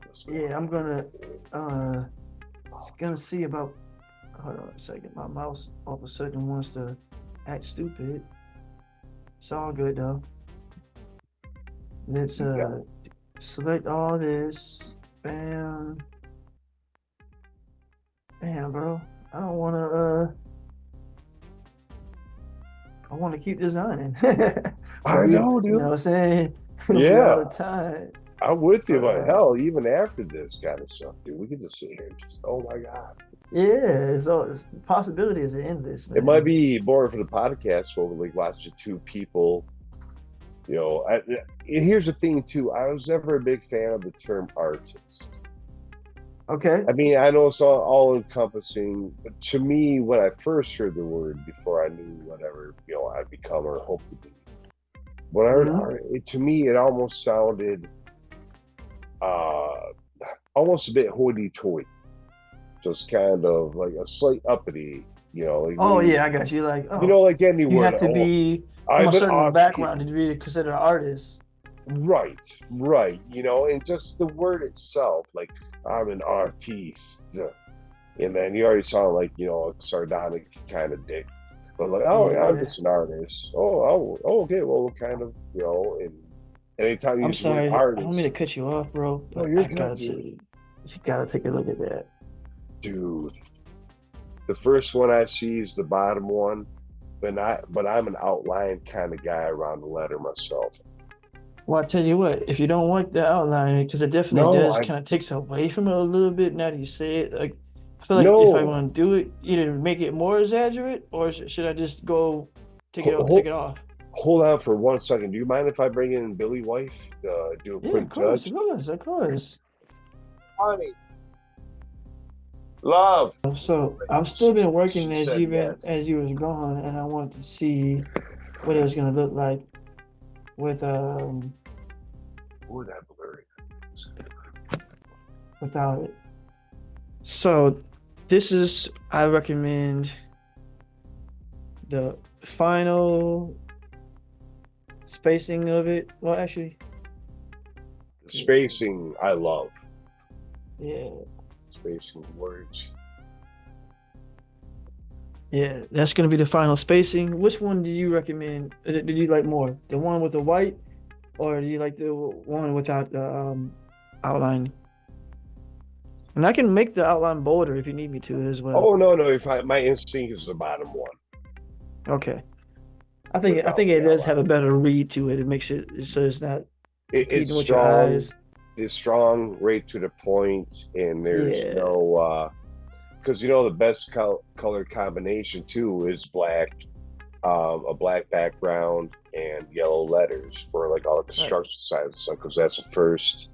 Let's go. Yeah, I'm gonna. Uh, gonna see about. Hold on a second. My mouse all of a sudden wants to act stupid. It's all good though. Let's You got select all this. Bam. Bam, bro. I don't wanna I wanna keep designing I for real. know, You know what dude. I'm saying? We all Yeah, the time. I'm with you, But but hell, even after this kind of stuff, dude, we can just sit here and just, oh my God. yeah, so possibilities are endless, It might man. be boring for the podcast, but like watch the two people, and here's the thing, too. I was never a big fan of the term artist. Okay. I mean, I know it's all encompassing, but to me, when I first heard the word, before I knew whatever, I'd become or hope to be, when I heard Hmm. art, to me, it almost sounded uh, almost a bit hoity-toity, just kind of like a slight uppity, like Oh when yeah, I got you. Like, like any you word, have to oh, be from I'm a an certain background to artist. be considered an artist. Right, right. And just the word itself, like I'm an artiste. And then you already sound like, a sardonic kind of dick. But like, oh, yeah, I'm Yeah. just an artist. Oh, okay, well, kind of, and anytime you I'm use the word sorry. I don't mean artist, to cut you off, bro, no, but you're I good, gotta tell dude. you, you gotta take a look at that. Dude, the first one I see is the bottom one, but I'm an outline kind of guy around the letter myself. Well, I tell you what, if you don't want the outline, because it definitely No, does I kind of takes away from it a little bit now that you say it. Like I feel like if I No, want to do it, either make it more exaggerate or should I just go take hold, it off? hold on for 1 second. Do you mind if I bring in Billy Wife to do a Yeah, quick judge? of course, of course. Honey, love. So I've still She, been she working said as yes. you was gone, and I wanted to see what it was gonna look like with Ooh, that blurry. without it. So this is I recommend the final spacing of it. Well, actually, Spacing, I love. yeah, Spacing words. yeah, that's gonna be the final spacing. Which one do you recommend? Did you like more? The one with the white, or do you like the one without the outline? And I can make the outline bolder if you need me to as well. Oh no, no. If I my instinct is the bottom one Okay. I without think the it does have a outline. better read to it. It makes it so it's not It's competing with your strong. eyes. It's strong, right to the point, and there's Yeah. no because the best color combination too is black, a black background and yellow letters for like all the Right. construction sites and stuff. Because that's the first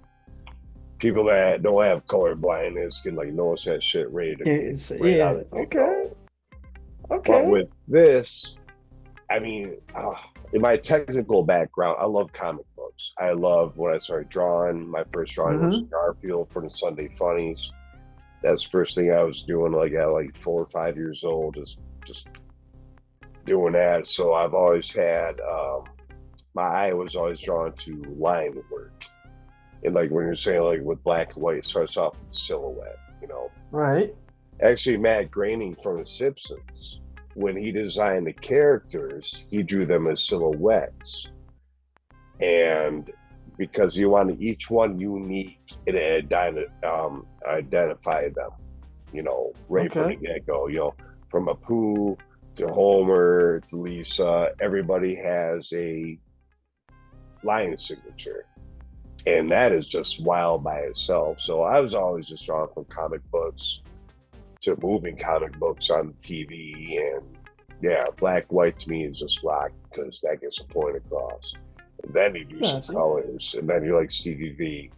people that don't have color blindness can like notice that shit right out Yeah. of the get Okay. go. But Okay. with this, I mean, in my technical background, I love comic books. I love when I started drawing. My first drawing was Mm-hmm. Garfield for the Sunday Funnies. That's the first thing I was doing, like at like 4 or 5 years old, just doing that. So I've always had my eye was always drawn to line work, and like when you're saying like with black and white, it starts off with silhouette. Right. Actually, Matt Groening from The Simpsons, when he designed the characters, he drew them as silhouettes. And because he wanted each one unique, it identified them, right from the Okay. get go. From Apu to Homer to Lisa, everybody has a line signature. And that is just wild by itself. So I was always just drawn from comic books to moving comic books on TV. And yeah, black white to me is just rock because that gets a point across. And then you do some Gotcha. colors, and then you're like Stevie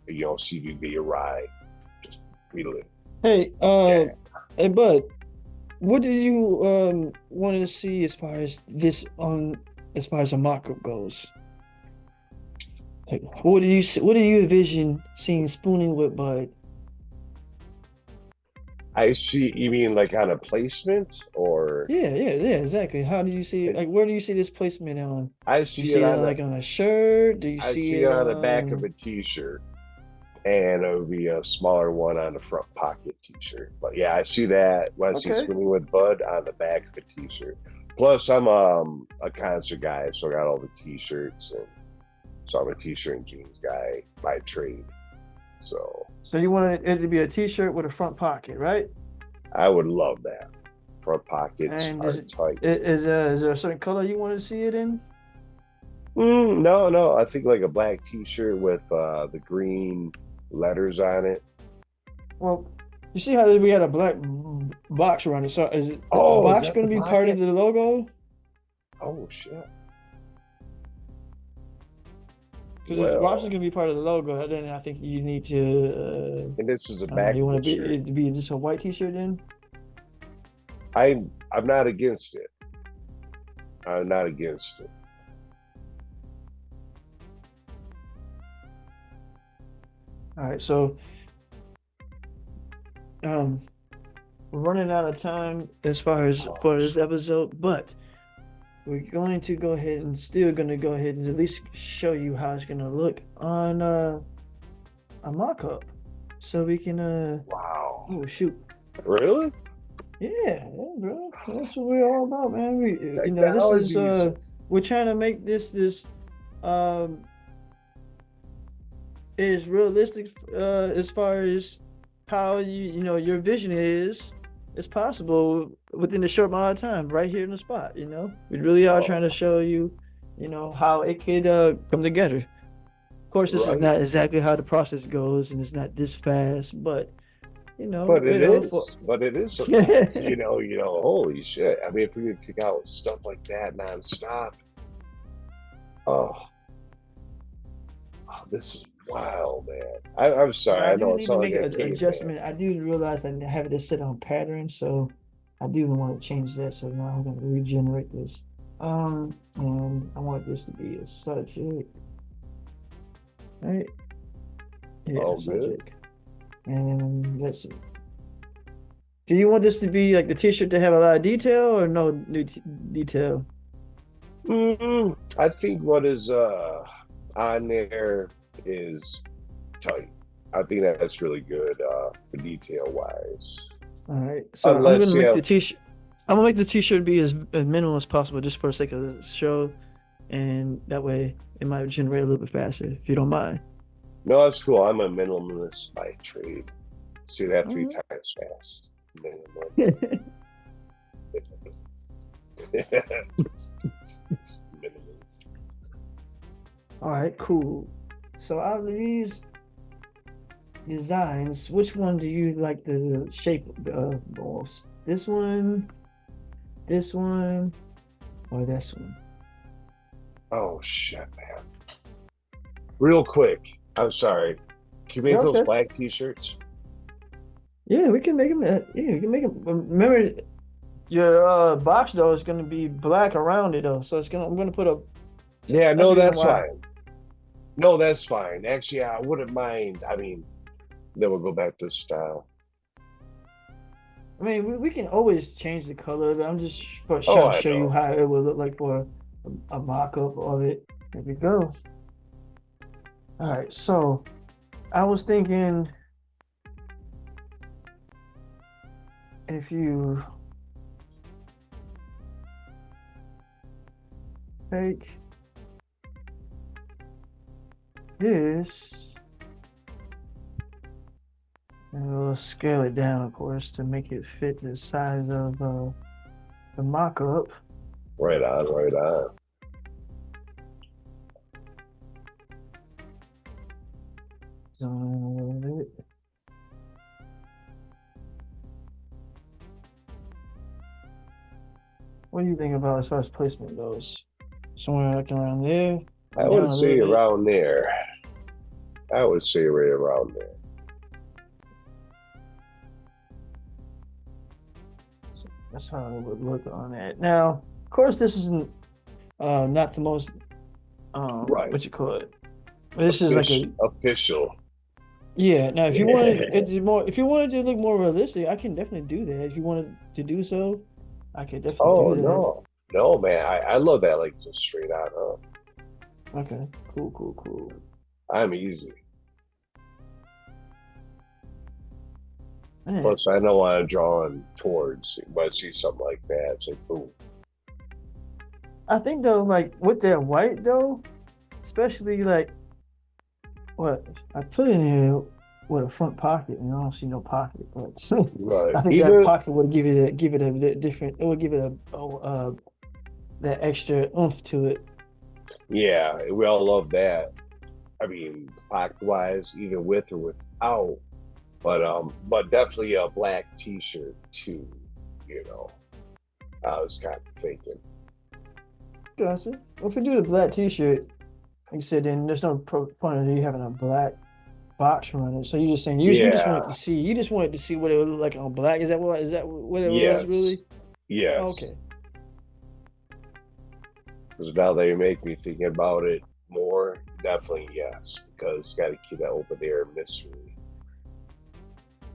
V, Stevie V Awry, just really, Hey, yeah. hey, bud, what do you want to see as far as as far as a mock-up goes? Like, what do you envision seeing spooning with Bud? I see. You mean like on a placement, or Yeah, exactly. How do you see it? Like, where do you see this placement on? I Do you see it see it on on a, like on a shirt? Do you I see see it it on the back of a on? T-shirt, and it would be a smaller one on the front pocket T-shirt. But yeah, I see that when I see Okay, Swimming with Bud on the back of a T-shirt. Plus, I'm a concert guy, so I got all the T-shirts, and so I'm a T-shirt and jeans guy by trade. So so you want it to be a T-shirt with a front pocket, right? I would love that. Front pockets And are tight. is there a certain color you want to see it in? No, no. I think like a black T-shirt with the green letters on it. Well, you see how we had a black box around it. So is the Oh, is box that going the to be part of pocket? the logo? Oh shit. Because if the box is Well, going to be part of the logo, then I think you need to, and this is the I don't know, back you of want the to be shirt. it to be just a white T-shirt then? I'm not against it. I'm not against it. All right, so um, we're running out of time as far as Oh, for this episode, but we're going to go ahead and still going to go ahead and at least show you how it's going to look on a mock-up, so we can wow. oh shoot. Really? Yeah, bro. That's what we're all about, man. This is Technology is just we're trying to make this um is realistic as far as how your vision is possible within a short amount of time, right here in the spot, We really are trying to oh, show you, how it could come together. Of course, this is right. not exactly how the process goes and it's not this fast, but But it For is. But it is sometimes. Holy shit. I mean, if we could kick out stuff like that nonstop, oh, this is wild, man. I'm So sorry. I I do know it need to sounds like make a an caveman. adjustment. I do realize I have this set on pattern, so I do want to change that. So now I'm going to regenerate this. And I want this to be a subject, right? Yeah, Oh, good. subject. And let's see. Do you want this to be like the t-shirt to have a lot of detail or no new detail? I think what is on there is tight. I think that's really good for detail wise. All right. So I'm gonna Unless make yeah, the t-shirt. I'm gonna make the t-shirt be as minimal as possible, just for the sake of the show, and that way it might generate a little bit faster, if you don't mind. no, that's cool. I'm a minimalist by trade. See that three All times fast. right. Minimalist. Minimalist. All right. Cool. So out of these designs, which one do you like the shape of most? This one, or this one? Oh shit, man. Real quick. I'm sorry. Can you Yeah, make those okay. black t-shirts? Yeah, we can make them. Yeah, we can make them. Remember, your box though is gonna be black around it though, so it's gonna. I'm gonna put a. Yeah, That's no, the reason that's why. fine. No, that's fine. Actually, I wouldn't mind. I mean, then we'll go back to style. I mean, we can always change the color, but I'm just Oh, trying to I show you know. how it would look like for a mock-up of it. There we go. All right, so I was thinking if you take this and we'll scale it down, of course, to make it fit the size of the mock-up. Right on, right on. So, what do you think about as far as placement goes? Somewhere like around there, or I would down a little say bit. around there. I would say right around there. So that's how it would look on that. Now, of course, this isn't not the most Right. what you call it. This is like Official. a Official. yeah. Now, if you wanted it to more, if you wanted to look more realistic, I can definitely do that. If you wanted to do so, I could definitely Oh do that. no. No, man. I love that like just straight on up. Okay, cool, cool, cool. I'm easy. Man, Plus I know I'm drawing towards when I see something like that. It's like boom. I think though, like with that white though, especially like what I put in here with a front pocket, and I don't see no pocket, but Right. I think that Even pocket would give it a different. It would give it that extra oomph to it. yeah, we all love that. I mean, pocket wise, even with or without. But definitely a black t-shirt too, you know. I was kind of thinking. Gotcha. Well, if you do the black T-shirt, like you said, then there's no point of you having a black box around it. So you're just saying you just wanted Yeah, to see what it would look like on black. Is that what it was yes, really? yes. Okay. Because now that you make me thinking about it more, definitely yes. Because got to keep that open air mystery.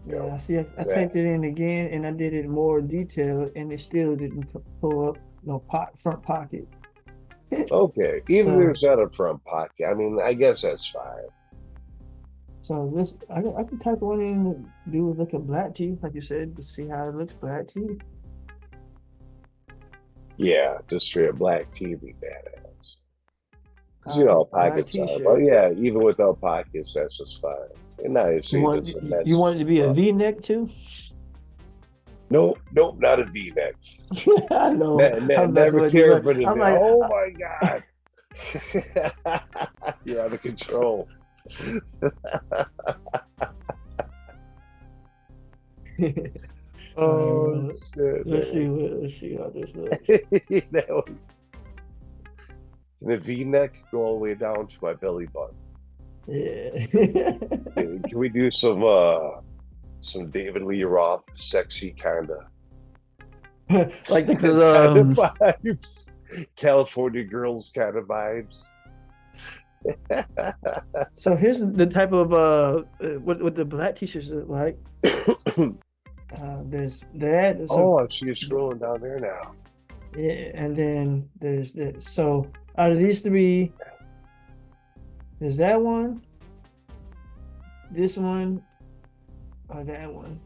You know, Yeah. See, I typed that it in again and I did it more detailed, and it still didn't pull up no front pocket. okay. Even if So there's not a front pocket, I mean, I guess that's fine. this I can type one in and do like a black tee, like you said, to see how it looks black tee. Yeah, just straight black tee be badass. Because All right, black pockets are. But T-shirt. yeah, even without pockets, that's just fine. And now you You say want this a you message want it to to be a fuck. V-neck too? Nope, nope, not a V-neck. I know. I'm messing Never with you, care but for the I'm neck. like, Oh my god, you're out of control. Oh Uh, shit, man. let's see how this looks. That one. And the V-neck go all the way down to my belly button. Yeah. Can we do some David Lee Roth sexy Like kind because of vibes? California girls kind of vibes. so here's the type of what the black t-shirts look like. There's that. So Oh, I see you scrolling down there now. yeah, and then there's this. So out of these three, there's that one, this one, or that one.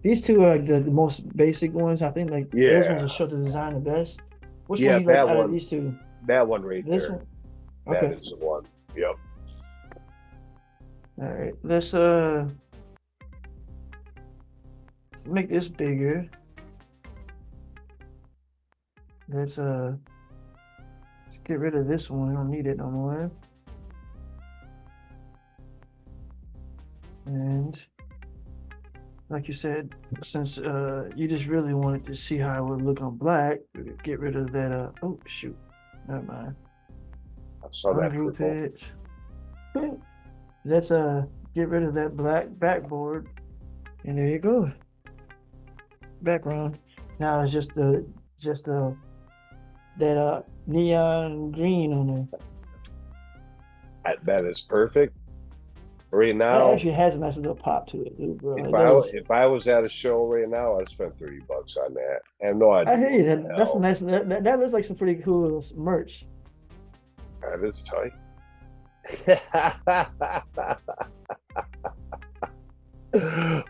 These two are like the most basic ones. I think like those ones Yeah, will show the design the best. Which one yeah, you like out of these two? that one right This there. one? That Okay. is the one. Yep. All right. Let's make this bigger. Let's let's get rid of this one. We don't need it no more. And like you said, since you just really wanted to see how it would look on black, get rid of that oh shoot. Never mind. I saw that Ungroup purple. it. Let's get rid of that black backboard. And there you go. Background. Now it's just that neon green on there. That is perfect. Right That now, actually has a nice little pop to it, dude, bro. if It I does. if I was at a show right now, I'd spend $30 on that. I have no I idea hear you. what the That's a hell. nice. That looks like some pretty cool merch. That is tight.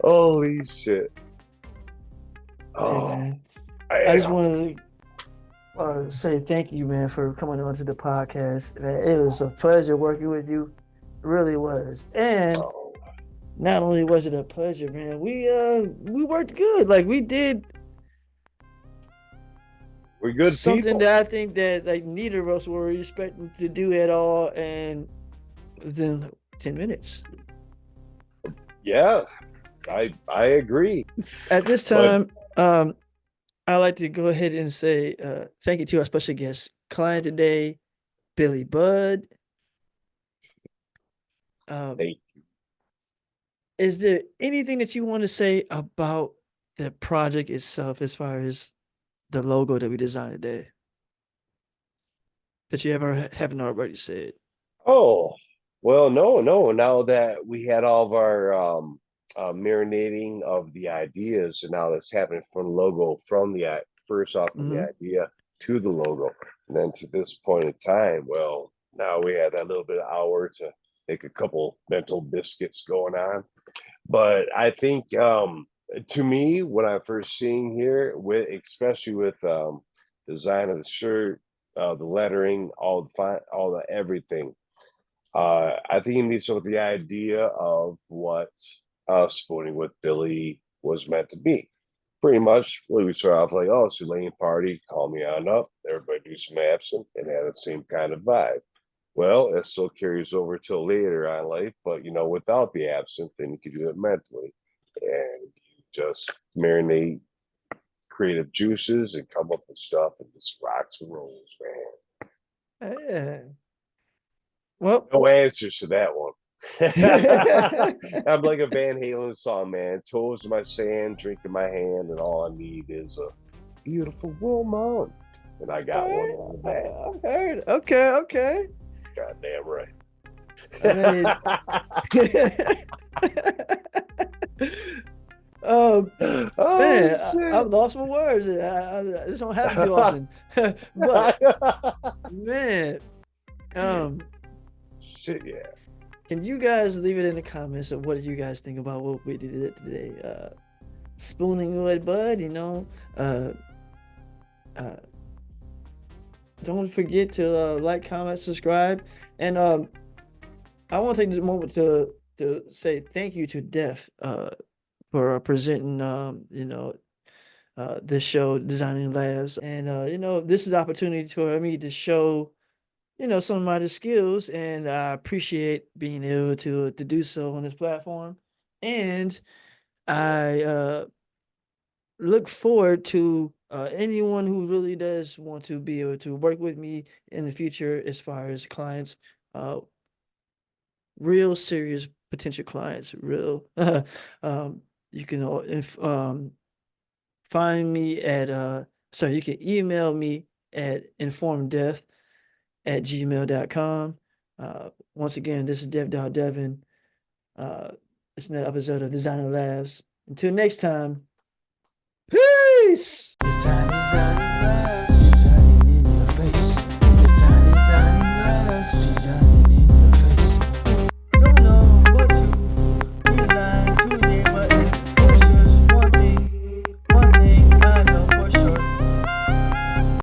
Holy shit. Hey Oh, man, I I just am. wanted to say thank you, man, for coming on to the podcast. Man, it was a pleasure working with you. It really was. And Oh, not only was it a pleasure, man, we worked good. Like we did we're good something people. that I think that like neither of us were expecting to do at all, and within 10 minutes. Yeah, I agree. At this But time, I'd like to go ahead and say thank you to our special guest client today, Billy Budd. Um, hey, is there anything that you want to say about the project itself as far as the logo that we designed today that you ever haven't already said? oh, well, no, no. Now that we had all of our marinating of the ideas, and now that's happening from the logo, from the first off from the Mm-hmm. idea to the logo, and then to this point in time. Well, now we had that little bit of hour to make a couple mental biscuits going on. But I think to me, when I first seen here, with especially with design of the shirt, the lettering, all the everything. I think it meets with the idea of what Spooning with Billy was meant to be. Pretty much, we start off like, oh, it's a lane party, call me on up. Everybody do some absinthe and have the same kind of vibe. Well, it still carries over till later on life, but without the absinthe, then you can do it mentally. And you just marinate creative juices and come up with stuff and just rocks and rolls, man. Yeah. Well, No answers to that one. yeah, I'm like a Van Halen song, man. Toes in my sand, drink in my hand, and all I need is a beautiful woman. And I got one on the back. I heard. Okay, okay. Goddamn right. I mean, oh Oh man, I've shit. lost my words. This don't happen too often. But man, um, Shit, yeah. can you guys leave it in the comments of what did you guys think about what we did today? Spooning with Bud, uh, uh, don't forget to like, comment, subscribe, and I want to take this moment to say thank you to Deft for presenting this show, Designing Labs, and this is opportunity for me to show some of my skills, and I appreciate being able to do so on this platform. And I look forward to anyone who really does want to be able to work with me in the future as far as clients, uh, real serious potential clients, real. You can if find me at sorry, you can email me at informeddeft@gmail.com. Once again, this is Devin. Uh, it's another episode of Designer Labs. Until next time, peace. Designer Labs.